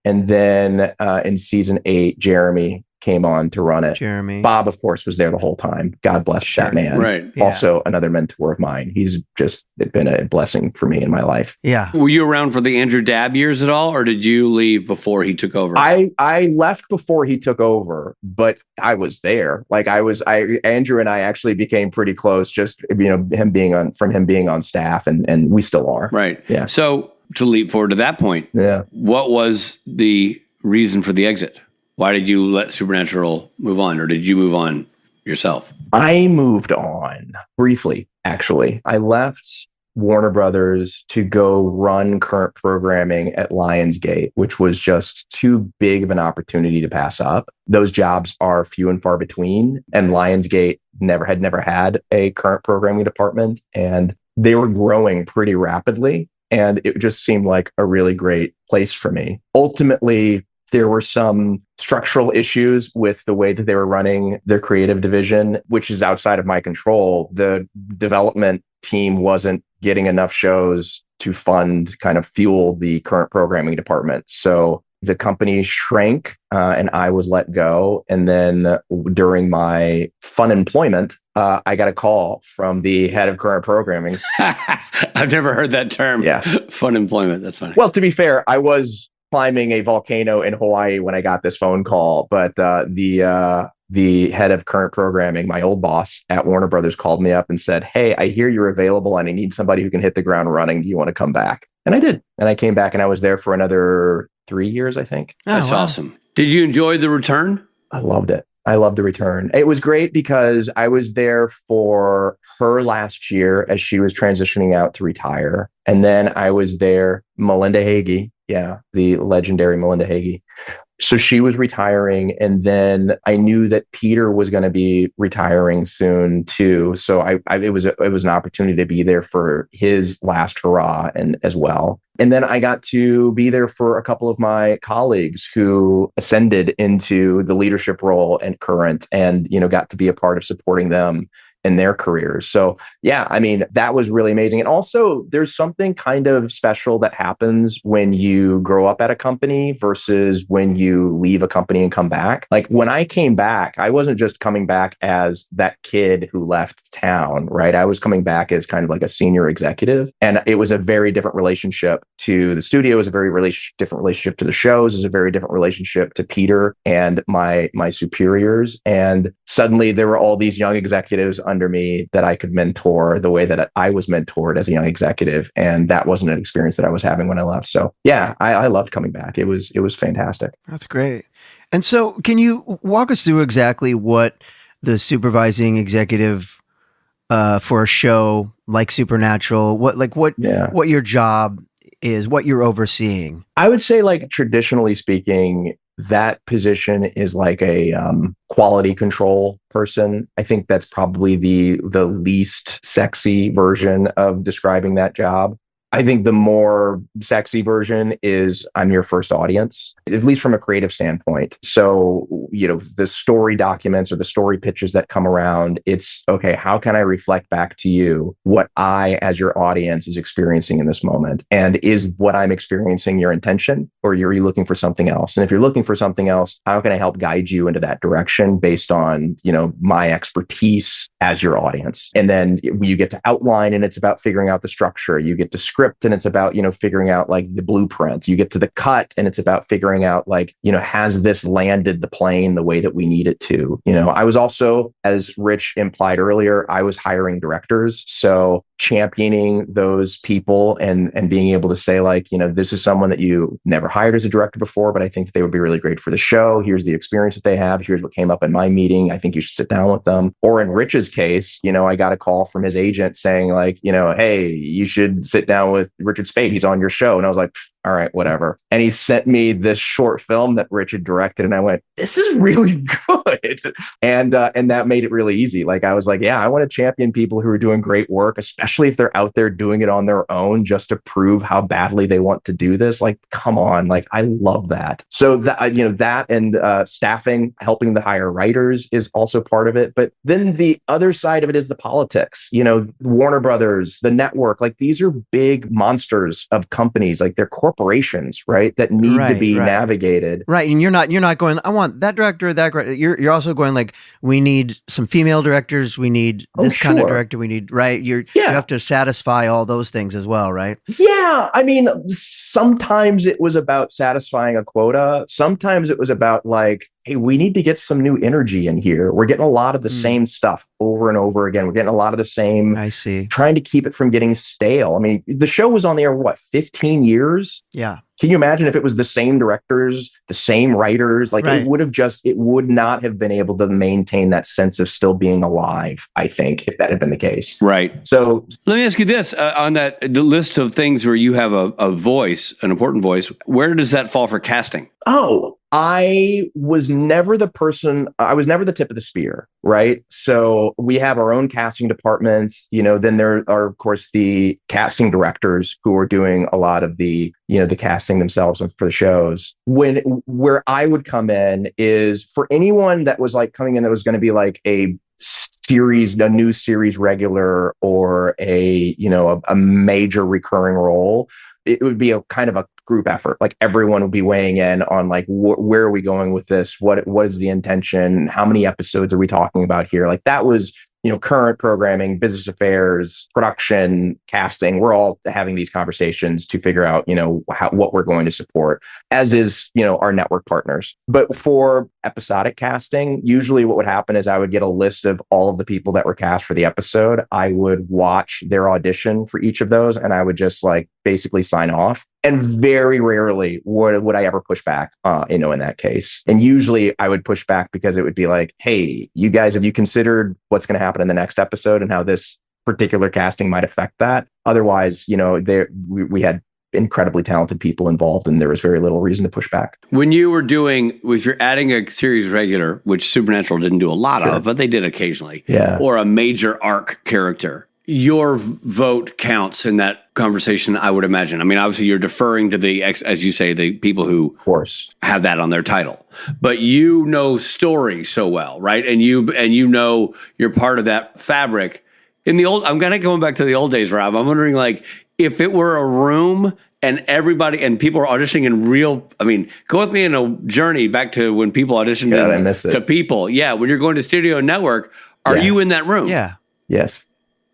and then in season 8, Jeremy came on to run it. Jeremy. Bob, of course, was there the whole time. God bless that man. Right. Also another mentor of mine. He's just been a blessing for me in my life. Yeah. Were you around for the Andrew Dabb years at all, or did you leave before he took over? I left before he took over, but I was there. Like Andrew and I actually became pretty close, just, him being on staff, and we still are. Right. Yeah. So to leap forward to that point, what was the reason for the exit? Why did you let Supernatural move on, or did you move on yourself? I moved on briefly, actually. I left Warner Brothers to go run current programming at Lionsgate, which was just too big of an opportunity to pass up. Those jobs are few and far between, and Lionsgate never had a current programming department, and they were growing pretty rapidly, and it just seemed like a really great place for me. Ultimately, there were some structural issues with the way that they were running their creative division, which is outside of my control. The development team wasn't getting enough shows to fuel the current programming department. So the company shrank and I was let go. And then during my fun employment, I got a call from the head of current programming. I've never heard that term. Yeah. Fun employment. That's funny. Well, to be fair, I was climbing a volcano in Hawaii when I got this phone call, but the head of current programming, my old boss at Warner Brothers, called me up and said, "Hey, I hear you're available and I need somebody who can hit the ground running. Do you want to come back?" And I did. And I came back and I was there for another 3 years, I think. That's awesome. Did you enjoy the return? I loved it. I loved the return. It was great because I was there for her last year as she was transitioning out to retire. And then I was there, Melinda Hagee. Yeah, the legendary Melinda Hagee. So she was retiring, and then I knew that Peter was going to be retiring soon too. So it was an opportunity to be there for his last hurrah and as well. And then I got to be there for a couple of my colleagues who ascended into the leadership role and current, and got to be a part of supporting them in their careers. So yeah, I mean, that was really amazing. And also there's something kind of special that happens when you grow up at a company versus when you leave a company and come back. Like when I came back, I wasn't just coming back as that kid who left town, right? I was coming back as kind of like a senior executive, and it was a very different relationship to the studio. It was a very different relationship to the shows. It was a very different relationship to Peter and my superiors. And suddenly there were all these young executives under me that I could mentor the way that I was mentored as a young executive. And that wasn't an experience that I was having when I left. So yeah, I loved coming back. It was fantastic. That's great. And so can you walk us through exactly what the supervising executive for a show like Supernatural, what your job is, what you're overseeing? I would say, like, traditionally speaking, that position is like a quality control person. I think that's probably the least sexy version of describing that job. I think the more sexy version is I'm your first audience, at least from a creative standpoint. So, the story documents or the story pitches that come around, it's okay, how can I reflect back to you what I, as your audience, is experiencing in this moment? And is what I'm experiencing your intention, or are you looking for something else? And if you're looking for something else, how can I help guide you into that direction based on, my expertise as your audience? And then you get to outline, and it's about figuring out the structure. You get to script, and it's about, figuring out like the blueprint. You get to the cut, and it's about figuring out like, has this landed the plane the way that we need it to? I was also, as Rich implied earlier, I was hiring directors. So championing those people and being able to say like, this is someone that you never hired as a director before, but I think that they would be really great for the show. Here's the experience that they have. Here's what came up in my meeting. I think you should sit down with them. Or in Rich's case, I got a call from his agent saying like, hey, you should sit down with Richard Spade. He's on your show. And I was like, all right, whatever. And he sent me this short film that Richard directed. And I went, this is really good. And that made it really easy. Like, I was like, yeah, I want to champion people who are doing great work, especially if they're out there doing it on their own just to prove how badly they want to do this. Like, come on. Like, I love that. So that, that and staffing, helping to hire writers is also part of it. But then the other side of it is the politics, Warner Brothers, the network, like these are big monsters of companies, like they're corporations, right? That need to be navigated. Right. And you're not going, I want that director, that director. You're also going like, we need some female directors. We need this kind of director. We need, right. You have to satisfy all those things as well, right? Yeah. I mean, sometimes it was about satisfying a quota. Sometimes it was about like, hey, we need to get some new energy in here. We're getting a lot of the same stuff over and over again. We're getting a lot of the same. I see. Trying to keep it from getting stale. I mean, the show was on the air, 15 years? Yeah. Can you imagine if it was the same directors, the same writers? Like it would not have been able to maintain that sense of still being alive, I think, if that had been the case. Right. So let me ask you this, on the list of things where you have a voice, an important voice, where does that fall for casting? Oh, I was never the tip of the spear, right? So we have our own casting departments, then there are, of course, the casting directors who are doing a lot of the, the casting themselves for the shows. Where I would come in is for anyone that was like coming in that was going to be like a new series regular or a major recurring role. It would be a kind of a group effort. Like everyone would be weighing in on like, where are we going with this? What is the intention? How many episodes are we talking about here? Like that was, current programming, business affairs, production, casting. We're all having these conversations to figure out, what we're going to support, as is, our network partners. But for episodic casting, usually what would happen is I would get a list of all of the people that were cast for the episode. I would watch their audition for each of those, and I would just like basically sign off. And very rarely would I ever push back, in that case. And usually I would push back because it would be like, hey, you guys, have you considered what's going to happen in the next episode and how this particular casting might affect that? Otherwise, we had incredibly talented people involved, and there was very little reason to push back. When you were if you're adding a series regular, which Supernatural didn't do a lot of, but they did occasionally, or a major arc character, your vote counts in that conversation, I would imagine. I mean, obviously you're deferring to as you say, the people who of course have that on their title, but story so well, right? And you're part of that fabric. I'm kind of going back to the old days, Rob. I'm wondering like if it were a room and everybody and people are auditioning in real, go with me in a journey back to when people auditioned to people. Yeah. When you're going to studio and network, are you in that room? Yeah. Yes.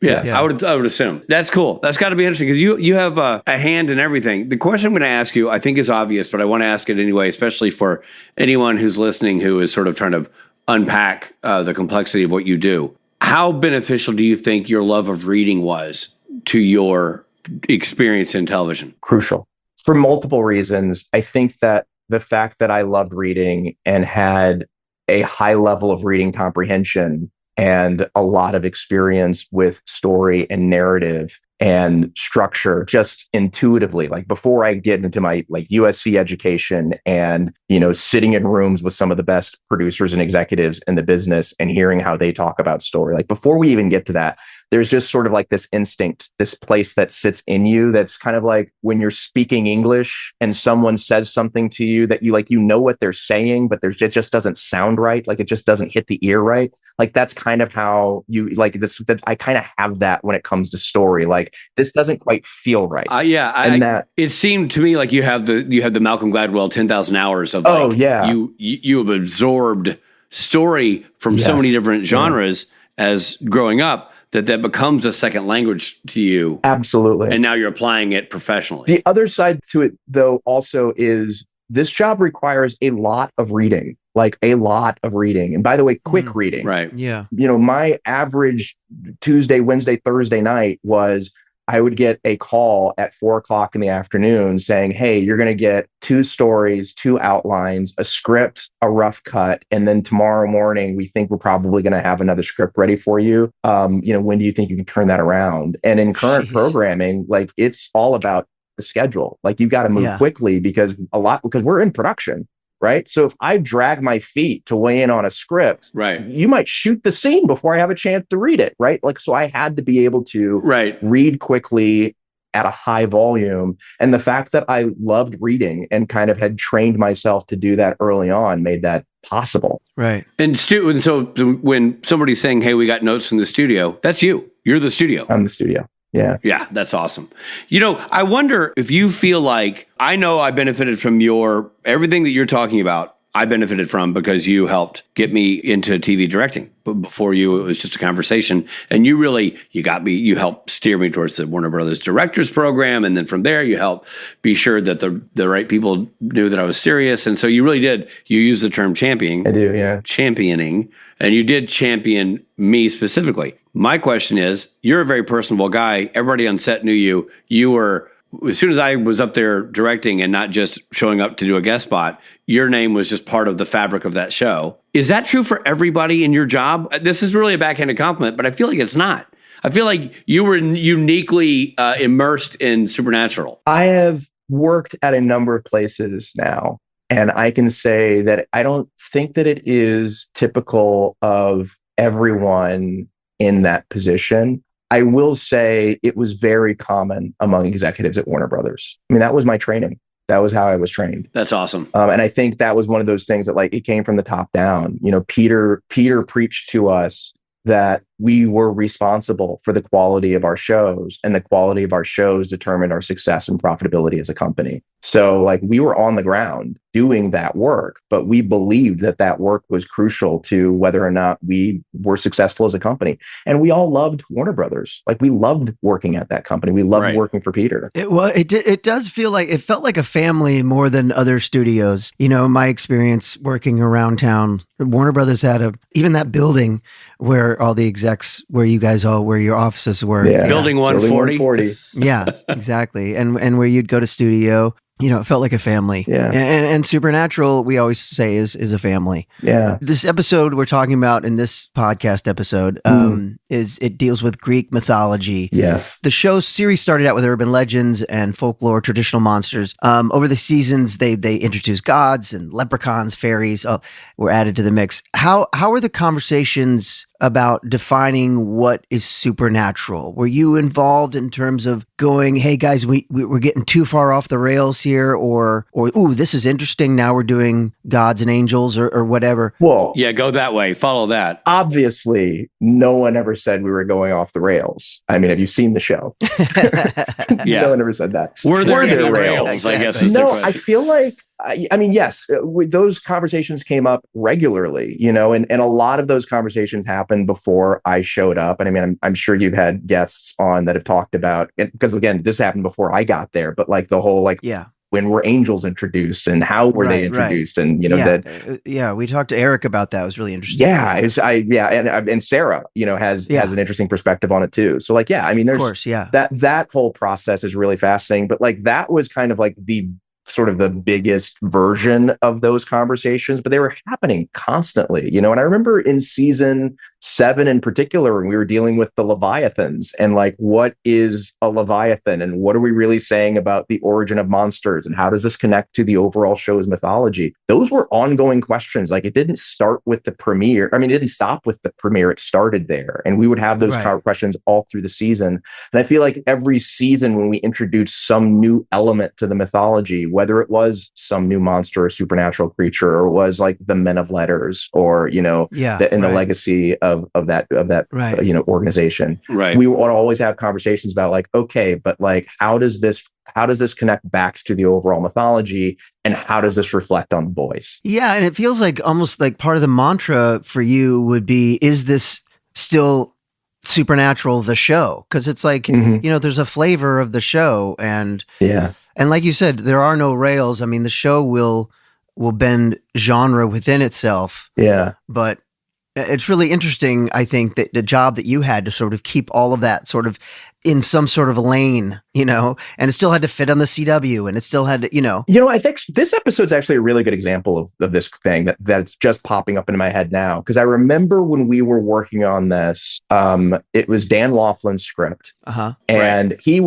Yeah, I would assume. That's cool. That's got to be interesting because you have a hand in everything. The question I'm going to ask you, I think is obvious, but I want to ask it anyway, especially for anyone who's listening who is sort of trying to unpack the complexity of what you do. How beneficial do you think your love of reading was to your experience in television? Crucial. For multiple reasons. I think that the fact that I loved reading and had a high level of reading comprehension and a lot of experience with story and narrative and structure just intuitively. Like before I get into my like USC education and, sitting in rooms with some of the best producers and executives in the business and hearing how they talk about story, like before we even get to that, there's just sort of like this instinct, this place that sits in you. That's kind of like when you're speaking English and someone says something to you that you know what they're saying, but it just doesn't sound right. Like it just doesn't hit the ear right. Like that's kind of how you like this. That I kind of have that when it comes to story. Like this doesn't quite feel right. It seemed to me like you have the Malcolm Gladwell 10,000 hours of you have absorbed story from so many different genres as growing up. That becomes a second language to you. Absolutely. And now you're applying it professionally. The other side to it, though, also is this job requires a lot of reading, like a lot of reading. And by the way, quick reading. Right. Yeah. My average Tuesday, Wednesday, Thursday night was I would get a call at 4:00 in the afternoon saying, hey, you're going to get 2 stories, 2 outlines, a script, a rough cut. And then tomorrow morning, we think we're probably going to have another script ready for you. When do you think you can turn that around? And in current programming, like it's all about the schedule. Like you got to move quickly because we're in production. Right. So if I drag my feet to weigh in on a script, you might shoot the scene before I have a chance to read it. Right. Like, so I had to be able to read quickly at a high volume. And the fact that I loved reading and kind of had trained myself to do that early on made that possible. Right. And so when somebody's saying, hey, we got notes from the studio, that's you. You're the studio. I'm the studio. Yeah. Yeah, that's awesome. I wonder if you feel like, I know I benefited from everything that you're talking about, I benefited from because you helped get me into TV directing. But before you, it was just a conversation. And you helped steer me towards the Warner Brothers Directors Program. And then from there, you helped be sure that the right people knew that I was serious. And so you really did. You used the term championing. I do, yeah. Championing. And you did champion me specifically. My question is, you're a very personable guy. Everybody on set knew you. You were, as soon as I was up there directing and not just showing up to do a guest spot, your name was just part of the fabric of that show. Is that true for everybody in your job? This is really a backhanded compliment, but I feel like it's not. I feel like you were uniquely immersed in Supernatural. I have worked at a number of places now, and I can say that I don't think that it is typical of everyone in that position. I will say it was very common among executives at Warner Brothers. I mean, that was my training. That was how I was trained. That's awesome. And I think that was one of those things that it came from the top down. Peter preached to us that we were responsible for the quality of our shows, and the quality of our shows determined our success and profitability as a company. So we were on the ground doing that work, but we believed that work was crucial to whether or not we were successful as a company. And we all loved Warner Brothers. We loved working at that company. We loved working for Peter. It does feel like, it felt like a family more than other studios. My experience working around town, Warner Brothers had even that building where all the execs, where your offices were. Yeah. Building 140. Yeah, exactly. And where you'd go to studio, it felt like a family. Yeah. And Supernatural, we always say is a family. Yeah. This episode we're talking about in this podcast episode it deals with Greek mythology. Yes. The show's series started out with urban legends and folklore, traditional monsters. Over the seasons, they introduced gods and leprechauns, fairies were added to the mix. How are the conversations about defining what is supernatural? Were you involved in terms of going, hey guys, we're getting too far off the rails here, or ooh, this is interesting, now we're doing gods and angels or whatever? Well, yeah, go that way, follow that. Obviously, no one ever said we were going off the rails. I mean, have you seen the show? Yeah. No one ever said that. Were there rails? Exactly. I guess is no, the question. I feel like, I mean, yes, those conversations came up regularly, and a lot of those conversations happened before I showed up. And I mean, I'm sure you've had guests on that have talked about it, because again, this happened before I got there, but the whole when were angels introduced and how were they introduced? And we talked to Eric about that. It was really interesting. And Sarah, has an interesting perspective on it too. So I mean, there's of course, that whole process is really fascinating, but that was kind of the sort of the biggest version of those conversations, but they were happening constantly, you know. And I remember in season 7 in particular, when we were dealing with the Leviathans and like, what is a Leviathan and what are we really saying about the origin of monsters and how does this connect to the overall show's mythology? Those were ongoing questions. Like, it didn't start with the premiere. I mean, it didn't stop with the premiere. It started there. And we would have those questions all through the season. And I feel like every season when we introduced some new element to the mythology, whether it was some new monster or supernatural creature, or it was like the Men of Letters, or, you know, the legacy of that you know, organization. Right. We would always have conversations about like, okay, but like, how does this connect back to the overall mythology, and how does this reflect on the boys? Yeah, and it feels like almost like part of the mantra for you would be, is this still Supernatural the show? Because it's like, you know, there's a flavor of the show, and like you said, there are no rails. I mean, the show will bend genre within itself. But it's really interesting, I think, that the job that you had to sort of keep all of that sort of in some sort of lane, you know, and it still had to fit on the CW, and it still had to, you know. You know, I think this episode's actually a really good example of this thing that's just popping up into my head now. Because I remember when we were working on this, it was Dan Laughlin's script. And he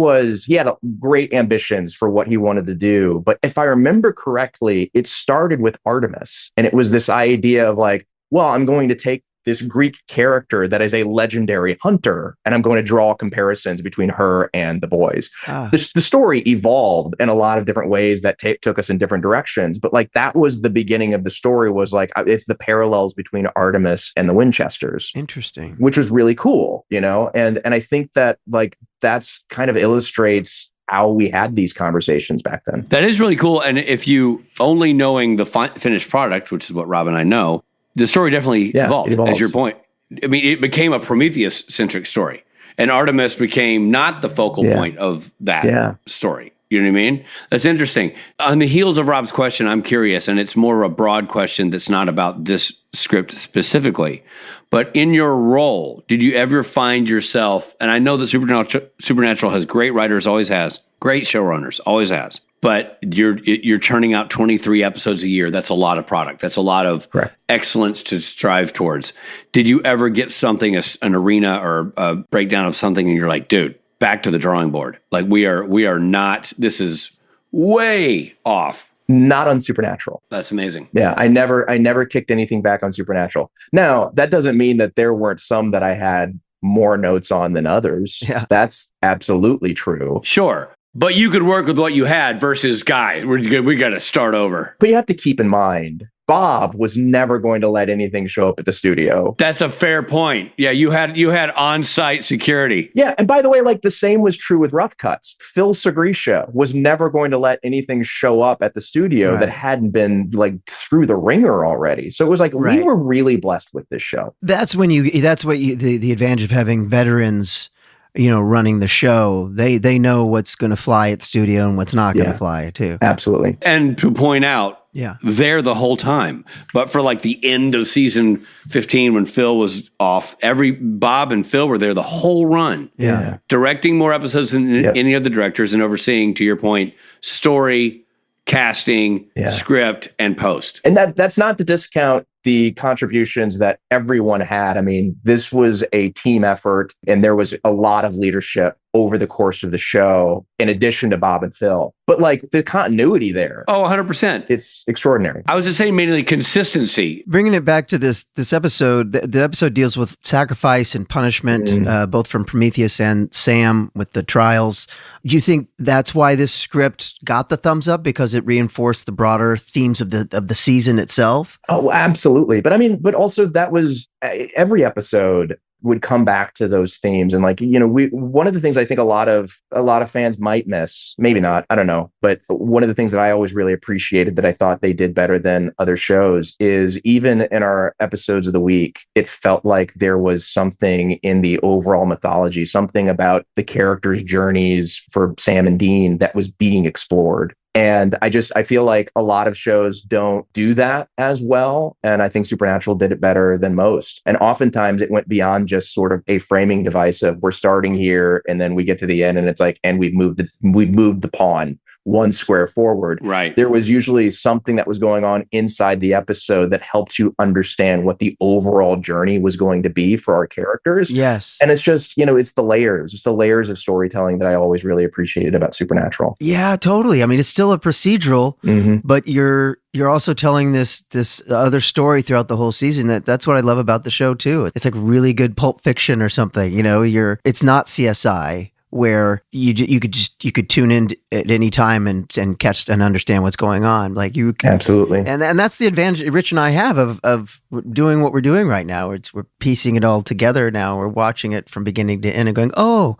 had great ambitions for what he wanted to do. But if I remember correctly, it started with Artemis. And it was this idea of like, well, I'm going to take this Greek character that is a legendary hunter, and I'm going to draw comparisons between her and the boys. The story evolved in a lot of different ways that took us in different directions. But like, that was the beginning of the story, was like, it's the parallels between Artemis and the Winchesters. Interesting. Which was really cool, you know? And I think that like, that's kind of illustrates how we had these conversations back then. That is really cool. And if you only knowing the finished product, which is what Rob and I know, the story definitely evolved, as your point. I mean, it became a Prometheus-centric story, and Artemis became not the focal point of that story. You know what I mean? That's interesting. On the heels of Rob's question, I'm curious, and it's more a broad question that's not about this script specifically, but in your role, did you ever find yourself, and I know that Supernatural has great writers, always has, great showrunners, always has, but you're churning out 23 episodes a year. That's a lot of product. That's a lot of excellence to strive towards. Did you ever get something, an arena or a breakdown of something, and you're like, dude, back to the drawing board? Like, we are not, this is way off. Not on Supernatural. That's amazing. Yeah, I never kicked anything back on Supernatural. Now, that doesn't mean that there weren't some that I had more notes on than others. Yeah. That's absolutely true. Sure. But you could work with what you had versus, guys, we got to start over. But you have to keep in mind, Bob was never going to let anything show up at the studio. That's a fair point. Yeah, you had on-site security. Yeah, and by the way, like, the same was true with Rough Cuts. Phil Segrisha was never going to let anything show up at the studio that hadn't been like through the ringer already. So it was like, we were really blessed with this show. That's the advantage of having veterans, you know, running the show. They know what's going to fly at studio and what's not going to fly too. Absolutely. And to point out, they're the whole time. But for like the end of season 15, when Phil was off, Bob and Phil were there the whole run. Yeah. Directing more episodes than any other directors, and overseeing, to your point, story, casting, script, and post. And that's not to discount the contributions that everyone had. I mean, this was a team effort, and there was a lot of leadership over the course of the show, in addition to Bob and Phil. But like, the continuity there. Oh, 100%. It's extraordinary. I was just saying, mainly consistency. Bringing it back to this episode, the episode deals with sacrifice and punishment, both from Prometheus and Sam with the trials. Do you think that's why this script got the thumbs up, because it reinforced the broader themes of the season itself? Oh, absolutely. But I mean, but also that was every episode would come back to those themes. And like, you know, one of the things I think a lot of fans might miss, maybe not, I don't know, but one of the things that I always really appreciated, that I thought they did better than other shows, is even in our episodes of the week, it felt like there was something in the overall mythology, something about the characters' journeys for Sam and Dean that was being explored. And I feel like a lot of shows don't do that as well. And I think Supernatural did it better than most. And oftentimes it went beyond just sort of a framing device of, we're starting here and then we get to the end and it's like, and we've moved the pawn. one square forward. Right. There was usually something that was going on inside the episode that helped you understand what the overall journey was going to be for our characters. Yes. And it's just, it's the layers. It's the layers of storytelling that I always really appreciated about Supernatural. Yeah, totally. I mean, it's still a procedural, but you're also telling this other story throughout the whole season. That's what I love about the show too. It's like really good Pulp Fiction or something. It's not CSI where you could tune in at any time and catch and understand what's going on. Like you can, absolutely, and that's the advantage Rich and I have of doing what we're doing right now. We're piecing it all together now. We're watching it from beginning to end and going, oh,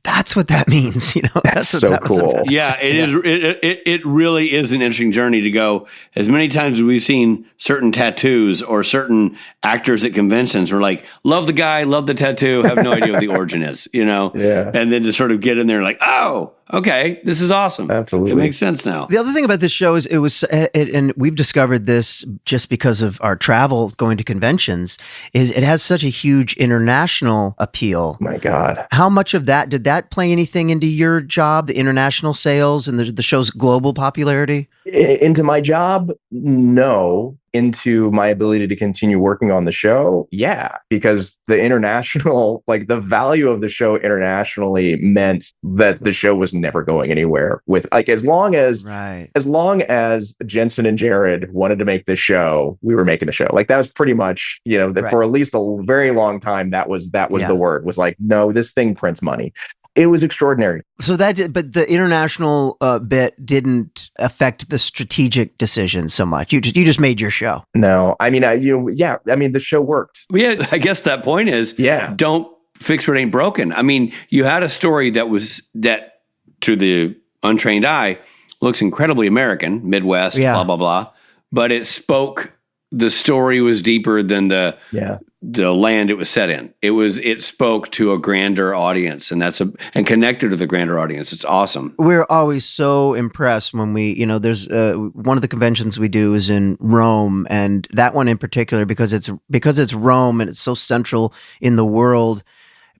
that's what that means. That's so cool. Yeah, it is. It really is an interesting journey to go. As many times as we've seen certain tattoos or certain actors at conventions, we're like, love the guy, love the tattoo, have no idea what the origin is, Yeah. And then to sort of get in there like, oh, okay, this is awesome. Absolutely. It makes sense now. The other thing about this show is and we've discovered this just because of our travel going to conventions, is it has such a huge international appeal. My God. How much of that, did that play anything into your job, the international sales and the show's global popularity? Into my job? No. Into my ability to continue working on the show? Yeah, because the international, like the value of the show internationally meant that the show was never going anywhere with as long as Jensen and Jared wanted to make the show, we were making the show. Like that was pretty much, for at least a very long time, that was the word was like, no, this thing prints money. It was extraordinary. So but the international bit didn't affect the strategic decisions so much. You just made your show. No, I mean, the show worked. Yeah, I guess that point is, don't fix what ain't broken. I mean, you had a story that to the untrained eye looks incredibly American, Midwest, blah blah blah, but the story was deeper than the land it was set in. It spoke to a grander audience, and and connected to the grander audience. It's awesome. We're always so impressed when we, there's one of the conventions we do is in Rome, and that one in particular because it's Rome and it's so central in the world.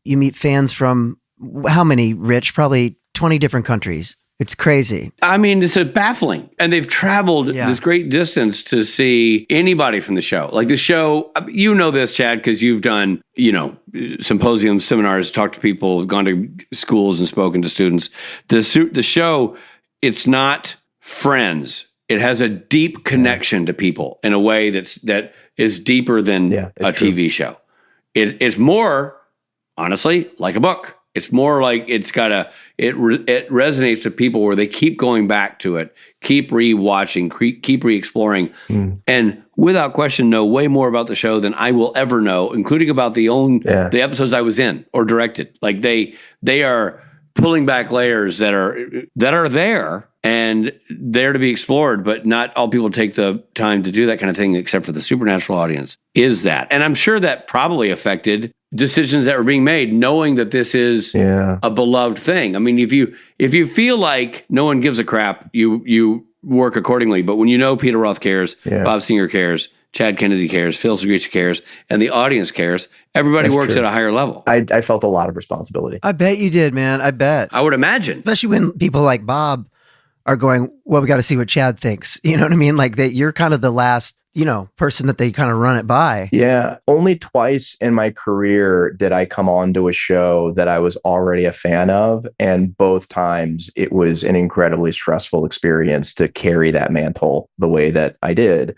You meet fans from how many, Rich? Probably 20 different countries. It's crazy. I mean, it's baffling. And they've traveled this great distance to see anybody from the show. Like the show, this, Chad, because you've done, symposiums, seminars, talked to people, gone to schools and spoken to students. The show, it's not Friends. It has a deep connection to people in a way that is deeper than a TV show. It's more, honestly, like a book. It's more like it resonates with people where they keep going back to it, keep rewatching, keep re-exploring, and without question know way more about the show than I will ever know, including about the episodes I was in or directed. Like they are pulling back layers that are there and there to be explored, but not all people take the time to do that kind of thing, except for the Supernatural audience. Is that? And I'm sure that probably affected decisions that were being made, knowing that this is a beloved thing. I mean, if you feel like no one gives a crap, you work accordingly. But when Peter Roth cares, Bob Singer cares, Chad Kennedy cares, Phil Segretti cares, and the audience cares, everybody works at a higher level. I felt a lot of responsibility. I bet you did, man. I bet. I would imagine. Especially when people like Bob are going, well, we got to see what Chad thinks. You know what I mean? Like that you're kind of the last person that they kind of run it by. Yeah. Only twice in my career did I come on to a show that I was already a fan of. And both times it was an incredibly stressful experience to carry that mantle the way that I did.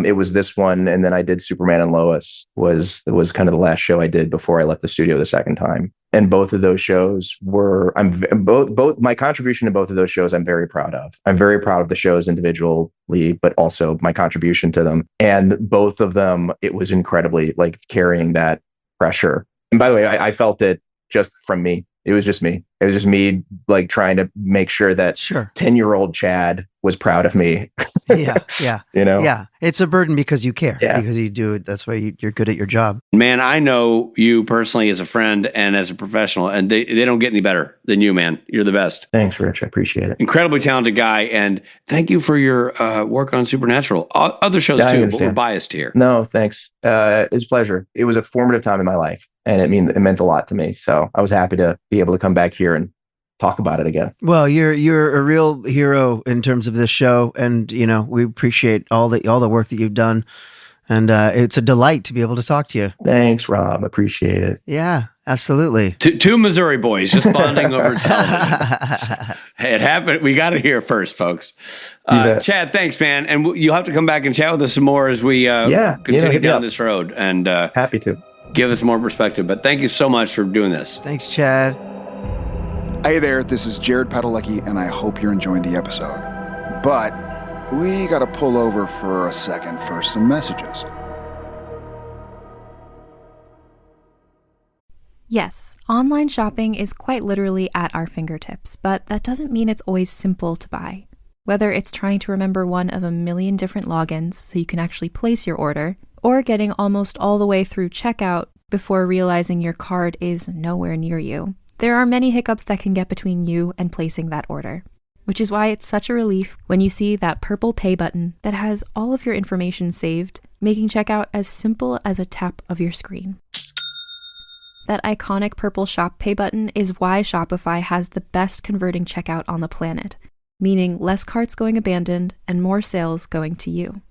It was this one. And then I did Superman and Lois was kind of the last show I did before I left the studio the second time. And both of those shows both my contribution to both of those shows I'm very proud of. I'm very proud of the shows individually, but also my contribution to them. And both of them, it was incredibly like carrying that pressure. And by the way, I felt it just from me. It was just me. It was just me like trying to make sure that 10-year-old Chad was proud of me. Yeah. Yeah. It's a burden because you care, because you do it. That's why you're good at your job. Man, I know you personally as a friend and as a professional, and they don't get any better than you, man. You're the best. Thanks, Rich. I appreciate it. Incredibly talented guy. And thank you for your work on Supernatural. Other shows too, but we're biased here. No, thanks. It's a pleasure. It was a formative time in my life. And it meant a lot to me. So I was happy to be able to come back here and talk about it again. Well, you're a real hero in terms of this show, and we appreciate all the work that you've done, and it's a delight to be able to talk to you. Thanks, Rob. Appreciate it. Yeah, absolutely. Two Missouri boys just bonding over television. Hey, it happened. We got it here first, folks. Chad, thanks, man. And you'll have to come back and chat with us some more as we continue down this road. And happy to give us more perspective. But thank you so much for doing this. Thanks, Chad. Hey there, this is Jared Padalecki, and I hope you're enjoying the episode. But we got to pull over for a second for some messages. Yes, online shopping is quite literally at our fingertips, but that doesn't mean it's always simple to buy. Whether it's trying to remember one of a million different logins so you can actually place your order, or getting almost all the way through checkout before realizing your card is nowhere near you, there are many hiccups that can get between you and placing that order. Which is why it's such a relief when you see that purple pay button that has all of your information saved, making checkout as simple as a tap of your screen. That iconic purple Shop Pay button is why Shopify has the best converting checkout on the planet, meaning less carts going abandoned and more sales going to you.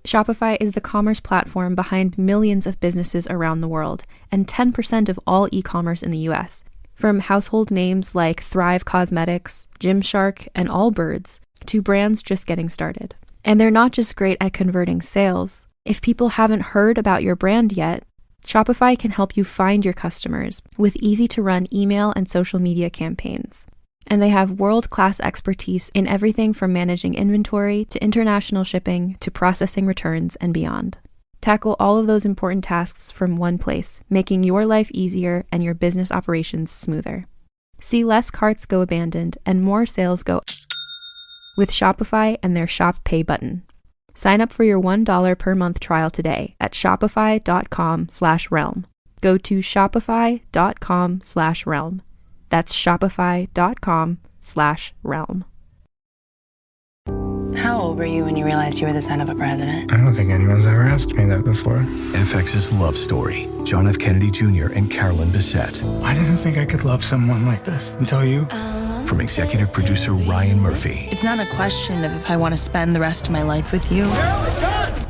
Shopify is the commerce platform behind millions of businesses around the world and 10% of all e-commerce in the US, from household names like Thrive Cosmetics, Gymshark, and Allbirds, to brands just getting started. And they're not just great at converting sales. If people haven't heard about your brand yet, Shopify can help you find your customers with easy-to-run email and social media campaigns. And they have world-class expertise in everything from managing inventory to international shipping to processing returns and beyond. Tackle all of those important tasks from one place, making your life easier and your business operations smoother. See less carts go abandoned and more sales go with Shopify and their Shop Pay button. Sign up for your $1 per month trial today at shopify.com/realm. Go to shopify.com/realm. That's shopify.com/realm. How old were you when you realized you were the son of a president? I don't think anyone's ever asked me that before. FX's Love Story. John F. Kennedy Jr. and Carolyn Bessette. I didn't think I could love someone like this until you. From executive producer Ryan Murphy. It's not a question of if I want to spend the rest of my life with you.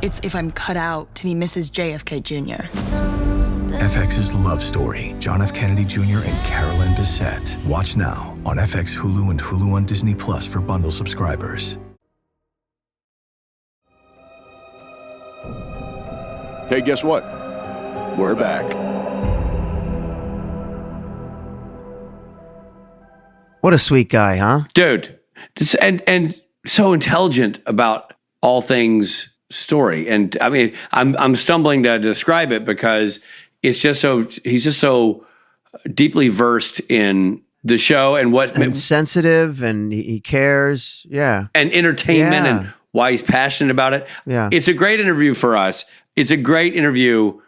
It's if I'm cut out to be Mrs. JFK Jr. FX's Love Story. John F. Kennedy Jr. and Carolyn Bessette. Watch now on FX, Hulu, and Hulu on Disney Plus for bundle subscribers. Hey, guess what? We're back. What a sweet guy, huh? Dude. And so intelligent about all things story. And I mean, I'm stumbling to describe it because it's just he's just so deeply versed in the show and sensitive, and he cares. Yeah. And entertainment and why he's passionate about it. Yeah. It's a great interview for us. It's a great interview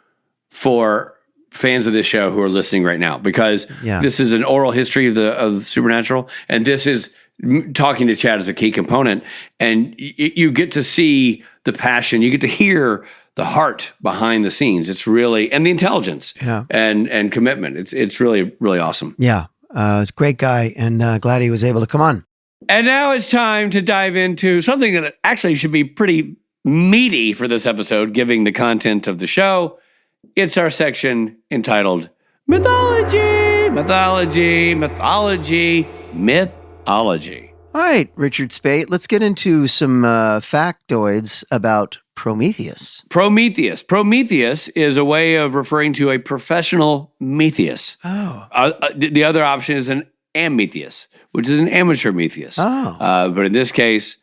for fans of this show who are listening right now, because this is an oral history of Supernatural, and this is talking to Chad as a key component, and you get to see the passion, you get to hear the heart behind the scenes. It's really, and the intelligence and commitment. It's really, really awesome. Yeah. Great guy, and glad he was able to come on. And now it's time to dive into something that actually should be pretty meaty for this episode, given the content of the show. It's our section entitled Mythology, Mythology, Mythology, Mythology. All right, Richard Spate, let's get into some factoids about Prometheus. Prometheus is a way of referring to a professional Metheus. Oh. The other option is an Ametheus, which is an amateur Metheus. Oh. But in this case,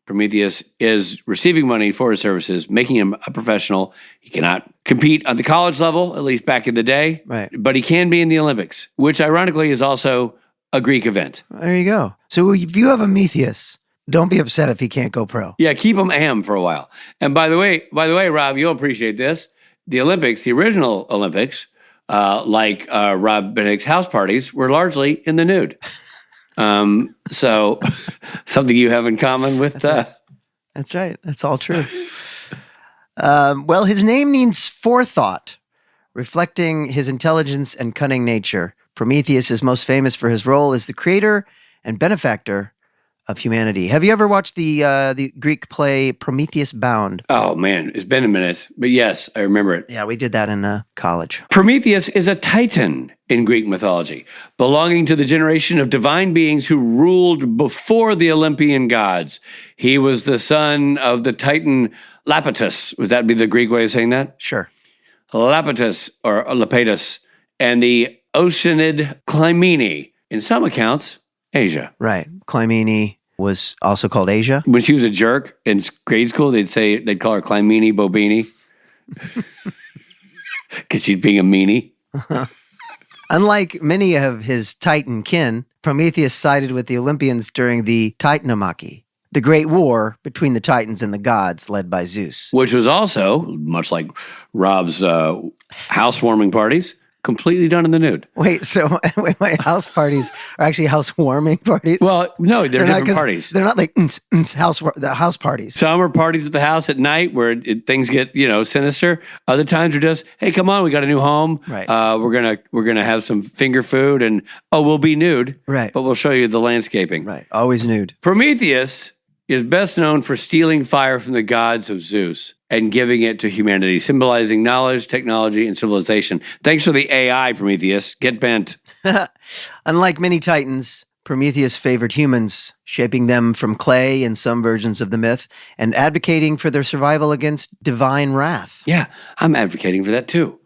Prometheus is receiving money for his services, making him a professional. He cannot compete on the college level, at least back in the day. Right. But he can be in the Olympics, which ironically is also a Greek event. There you go. So if you have a Metheus, don't be upset if he can't go pro. Yeah, keep him am for a while. And by the way, Rob, you'll appreciate this. The Olympics, the original Olympics, like Rob Benedick's house parties, were largely in the nude. So something you have in common with... That's right. That's all true. Well, his name means forethought, reflecting his intelligence and cunning nature. Prometheus is most famous for his role as the creator and benefactor of humanity. Have you ever watched the Greek play Prometheus Bound? Oh, man, it's been a minute. But yes, I remember it. Yeah, we did that in college. Prometheus is a titan in Greek mythology, belonging to the generation of divine beings who ruled before the Olympian gods. He was the son of the titan Lapithus. Would that be the Greek way of saying that? Sure. Lapithus or Lepidus, and the Oceanid Clymene. In some accounts, Asia. Right. Clymene was also called Asia. When she was a jerk in grade school, they'd call her Clymene Bobini because she's being a meanie. Unlike many of his Titan kin, Prometheus sided with the Olympians during the Titanomachy, the great war between the Titans and the gods led by Zeus. Which was also, much like Rob's housewarming parties, completely done in the nude. Wait, so my house parties are actually housewarming parties? Well, no, they're different parties. They're not like the house parties. Some are parties at the house at night where things get, sinister. Other times are just, hey, come on, we got a new home. Right. We're gonna have some finger food and we'll be nude. Right. But we'll show you the landscaping. Right. Always nude. Prometheus is best known for stealing fire from the gods of Zeus and giving it to humanity, symbolizing knowledge, technology, and civilization. Thanks for the AI, Prometheus. Get bent. Unlike many Titans, Prometheus favored humans, shaping them from clay in some versions of the myth and advocating for their survival against divine wrath. Yeah, I'm advocating for that too.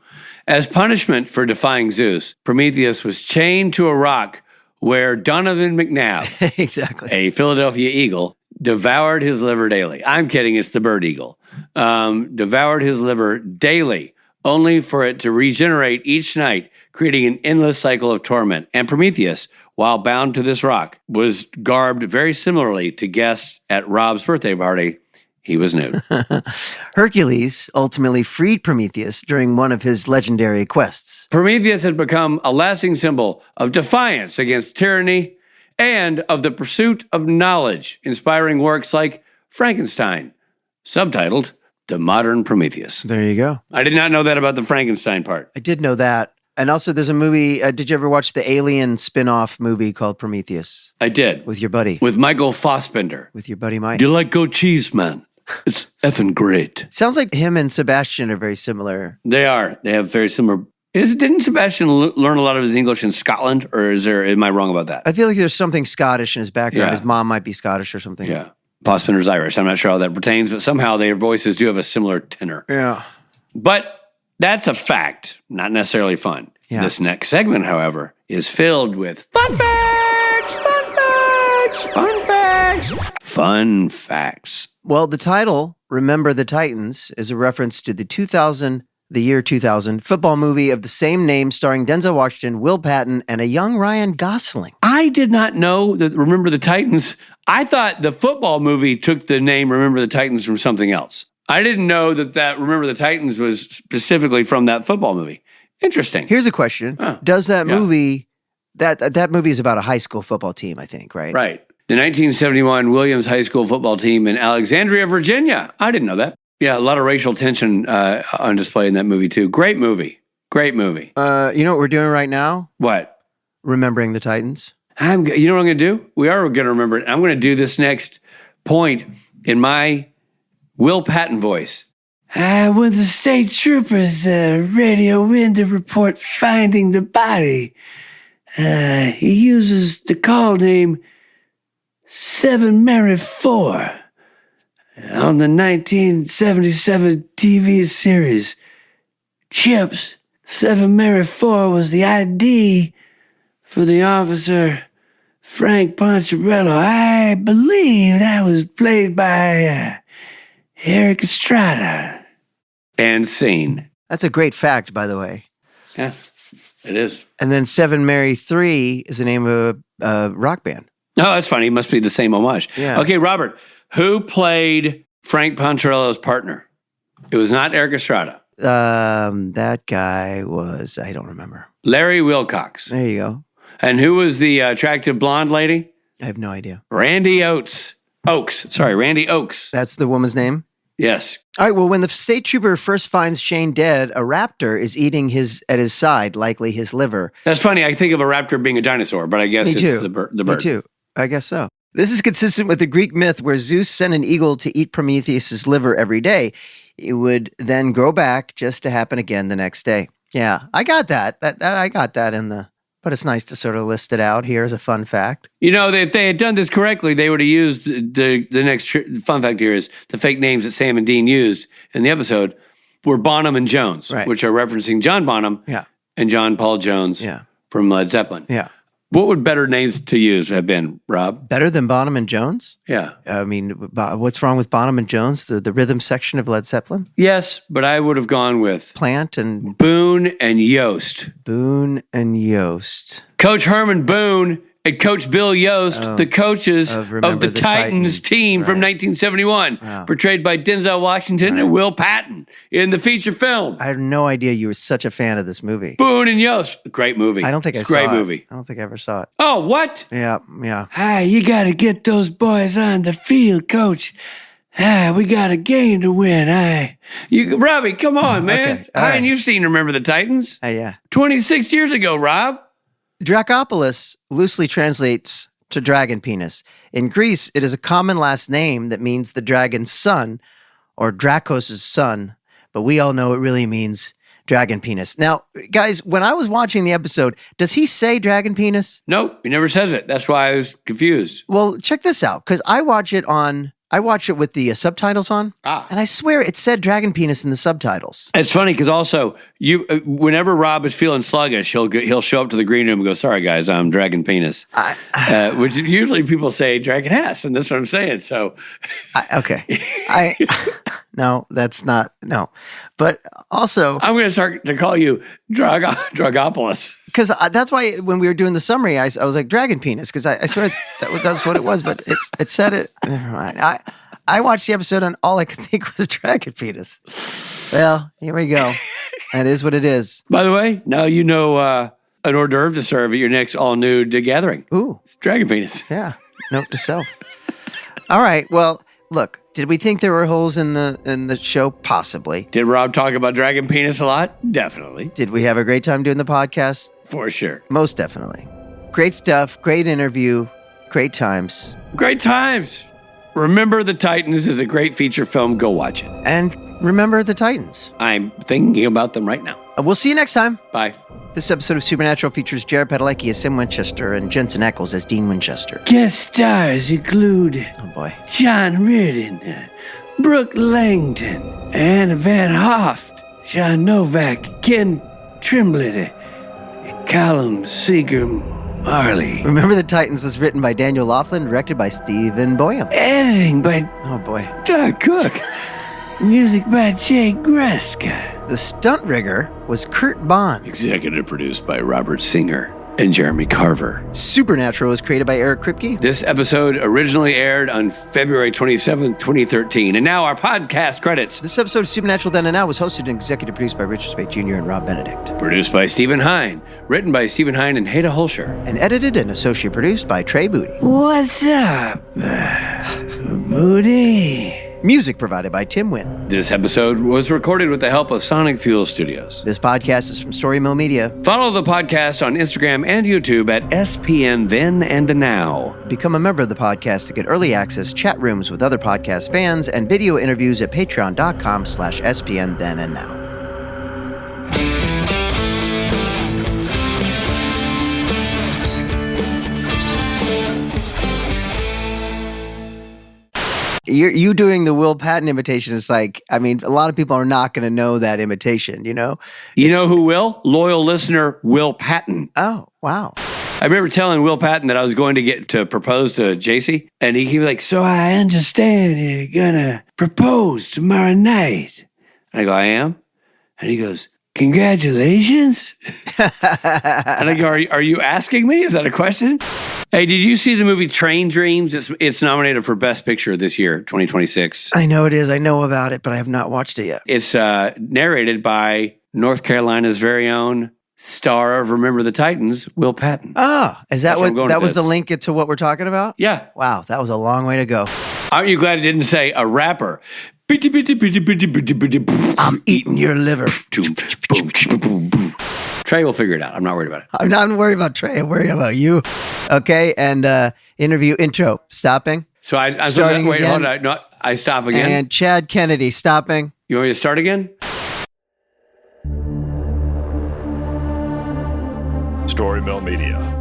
As punishment for defying Zeus, Prometheus was chained to a rock where Donovan McNabb, exactly, a Philadelphia Eagle, devoured his liver daily. I'm kidding, it's the bird eagle. Devoured his liver daily, only for it to regenerate each night, creating an endless cycle of torment. And Prometheus, while bound to this rock, was garbed very similarly to guests at Rob's birthday party. He was nude. Hercules ultimately freed Prometheus during one of his legendary quests. Prometheus had become a lasting symbol of defiance against tyranny and of the pursuit of knowledge, inspiring works like Frankenstein, subtitled The Modern Prometheus. There you go. I did not know that about the Frankenstein part. I did know that. And also there's a movie, did you ever watch the Alien spin-off movie called Prometheus? I did. With your buddy. With Michael Fassbender. With your buddy Mike. Do you like goat cheese, man? It's effing great. Sounds like him and Sebastian are very similar. They are. They have very similar... Didn't Sebastian learn a lot of his English in Scotland, or am I wrong about that? I feel like there's something Scottish in his background. Yeah. His mom might be Scottish or something. Yeah. Fassbender's Irish. I'm not sure how that pertains, but somehow their voices do have a similar tenor. Yeah. But that's a fact, not necessarily fun. Yeah. This next segment, however, is filled with fun facts, fun facts, fun facts, fun facts. Well, the title, Remember the Titans, is a reference to the year 2000 football movie of the same name starring Denzel Washington, Will Patton, and a young Ryan Gosling. I did not know that Remember the Titans. I thought the football movie took the name Remember the Titans from something else. I didn't know that Remember the Titans was specifically from that football movie. Interesting. Here's a question. Does that movie, that movie is about a high school football team, I think, right? Right. The 1971 Williams High School football team in Alexandria, Virginia. I didn't know that. Yeah, a lot of racial tension on display in that movie, too. Great movie. Great movie. You know what we're doing right now? What? Remembering the Titans. You know what I'm going to do? We are going to remember it. I'm going to do this next point in my Will Patton voice. When the state troopers radio in to report finding the body, he uses the call name 7 Mary 4. On the 1977 TV series, Chips, 7 Mary 4 was the ID for the officer Frank Poncherello. I believe that was played by Eric Estrada. And scene. That's a great fact, by the way. Yeah, it is. And then 7 Mary 3 is the name of a rock band. Oh, that's funny. It must be the same homage. Yeah. Okay, Robert. Who played Frank Poncherello's partner? It was not Eric Estrada. That guy was, I don't remember. Larry Wilcox. There you go. And who was the attractive blonde lady? I have no idea. Randy Oakes. Randy Oakes. That's the woman's name? Yes. All right, well, when the state trooper first finds Shane dead, a raptor is eating at his side, likely his liver. That's funny. I think of a raptor being a dinosaur, but I guess it's the bird. Me too. I guess so. This is consistent with the Greek myth where Zeus sent an eagle to eat Prometheus's liver every day. It would then grow back just to happen again the next day. Yeah, I got that. I got that but it's nice to sort of list it out here as a fun fact. If they had done this correctly, they would have used the next fun fact here is the fake names that Sam and Dean used in the episode were Bonham and Jones, which are referencing John Bonham and John Paul Jones from Led Zeppelin. Yeah. What would better names to use have been, Rob? Better than Bonham and Jones? Yeah. I mean, what's wrong with Bonham and Jones, the rhythm section of Led Zeppelin? Yes, but I would have gone with Plant and Boone and Yost. Boone and Yost. Coach Herman Boone and Coach Bill Yost, the coaches of the Titans team from 1971, portrayed by Denzel Washington and Will Patton in the feature film. I had no idea you were such a fan of this movie. Boone and Yost, great movie. I don't think I saw it. Great movie. I don't think I ever saw it. Oh, what? Yeah. Hey, you got to get those boys on the field, Coach. We got a game to win. Robbie, come on, man. Okay. Right. And you've seen Remember the Titans? Yeah. 26 years ago, Rob. Dracopolis loosely translates to dragon penis. In Greece, it is a common last name that means the dragon's son or Dracos' son, but we all know it really means dragon penis. Now, guys, when I was watching the episode, does he say dragon penis? Nope, he never says it. That's why I was confused. Well, check this out, because I watch it with the subtitles on, and I swear it said dragon penis in the subtitles. It's funny because also whenever Rob is feeling sluggish, he'll show up to the green room and go, "Sorry guys, I'm dragon penis," which usually people say dragon ass, and that's what I'm saying. So, okay, no, that's not no, but also I'm going to start to call you Dragopolis. Because that's why when we were doing the summary, I was like, dragon penis, because I swear that's what it was, but it said it. Never mind. I watched the episode and all I could think was dragon penis. Well, here we go. That is what it is. By the way, now you know an hors d'oeuvre to serve at your next all-nude gathering. Ooh. It's dragon penis. Yeah. Note to self. All right. Well, look, did we think there were holes in the show? Possibly. Did Rob talk about dragon penis a lot? Definitely. Did we have a great time doing the podcast? For sure. Most definitely. Great stuff. Great interview. Great times. Great times. Remember the Titans is a great feature film. Go watch it. And remember the Titans. I'm thinking about them right now. We'll see you next time. Bye. This episode of Supernatural features Jared Padalecki as Sim Winchester and Jensen Ackles as Dean Winchester. Guest stars include John Reardon, Brooke Langton, Anna Van Hoft, John Novak, Ken Tremblett, Callum Seagram-Marley. Remember the Titans was written by Daniel Laughlin, directed by Stephen Boyum. Editing by Doug Cook. Music by Jay Greska. The stunt rigger was Kurt Bond. Executive produced by Robert Singer and Jeremy Carver. Supernatural was created by Eric Kripke. This episode originally aired on February 27th, 2013. And now our podcast credits. This episode of Supernatural Then and Now was hosted and executive produced by Richard Speight Jr. and Rob Benedict. Produced by Stephen Hine. Written by Stephen Hine and Heda Holscher. And edited and associate produced by Trey Booty. What's up, Booty? Music provided by Tim Wynn. This episode was recorded with the help of Sonic Fuel Studios. This podcast is from Story Mill Media. Follow the podcast on Instagram and YouTube at SPN Then and Now. Become a member of the podcast to get early access, chat rooms with other podcast fans, and video interviews at patreon.com/SPN Then and Now. You doing the Will Patton imitation is like, I mean, a lot of people are not going to know that imitation, you know? You know who will? Loyal listener, Will Patton. Oh, wow. I remember telling Will Patton that I was going to propose to JC, and he was like, so I understand you're going to propose tomorrow night. And I go, I am? And he goes, congratulations. And I go, are you asking me? Is that a question? Hey, did you see the movie Train Dreams? It's nominated for Best Picture this year, 2026. I know it is. I know about it, but I have not watched it yet. It's narrated by North Carolina's very own star of Remember the Titans, Will Patton. Oh, is that that was the link to what we're talking about? Yeah. Wow, that was a long way to go. Aren't you glad it didn't say a rapper? I'm eating your liver. Trey will figure it out. I'm not worried about it. I'm not worried about Trey. I'm worried about you. Okay, and interview intro. Stopping. So I wait, hold on. No, I stop again. And Chad Kennedy stopping. You want me to start again? Story Mill Media.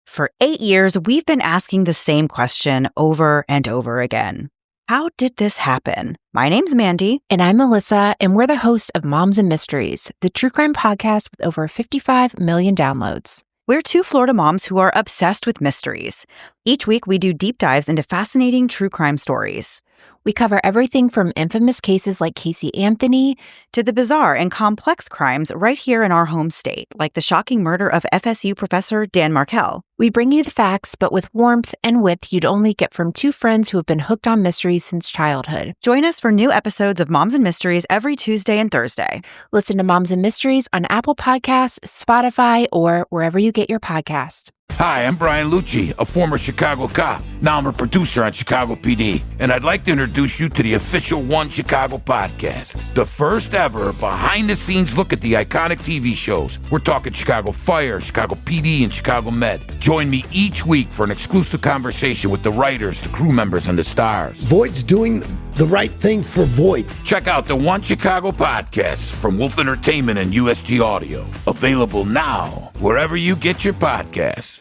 For 8 years, we've been asking the same question over and over again. How did this happen? My name's Mandy. And I'm Melissa, and we're the hosts of Moms and Mysteries, the true crime podcast with over 55 million downloads. We're two Florida moms who are obsessed with mysteries. Each week, we do deep dives into fascinating true crime stories. We cover everything from infamous cases like Casey Anthony to the bizarre and complex crimes right here in our home state, like the shocking murder of FSU professor Dan Markell. We bring you the facts, but with warmth and wit you'd only get from two friends who have been hooked on mysteries since childhood. Join us for new episodes of Moms and Mysteries every Tuesday and Thursday. Listen to Moms and Mysteries on Apple Podcasts, Spotify, or wherever you get your podcast. Hi, I'm Brian Lucci, a former Chicago cop. Now I'm a producer on Chicago PD, and I'd like to introduce you to the official One Chicago podcast, the first ever behind-the-scenes look at the iconic TV shows. We're talking Chicago Fire, Chicago PD, and Chicago Med. Join me each week for an exclusive conversation with the writers, the crew members, and the stars. Voight's doing the right thing for Voight. Check out the One Chicago podcast from Wolf Entertainment and USG Audio. Available now, wherever you get your podcasts.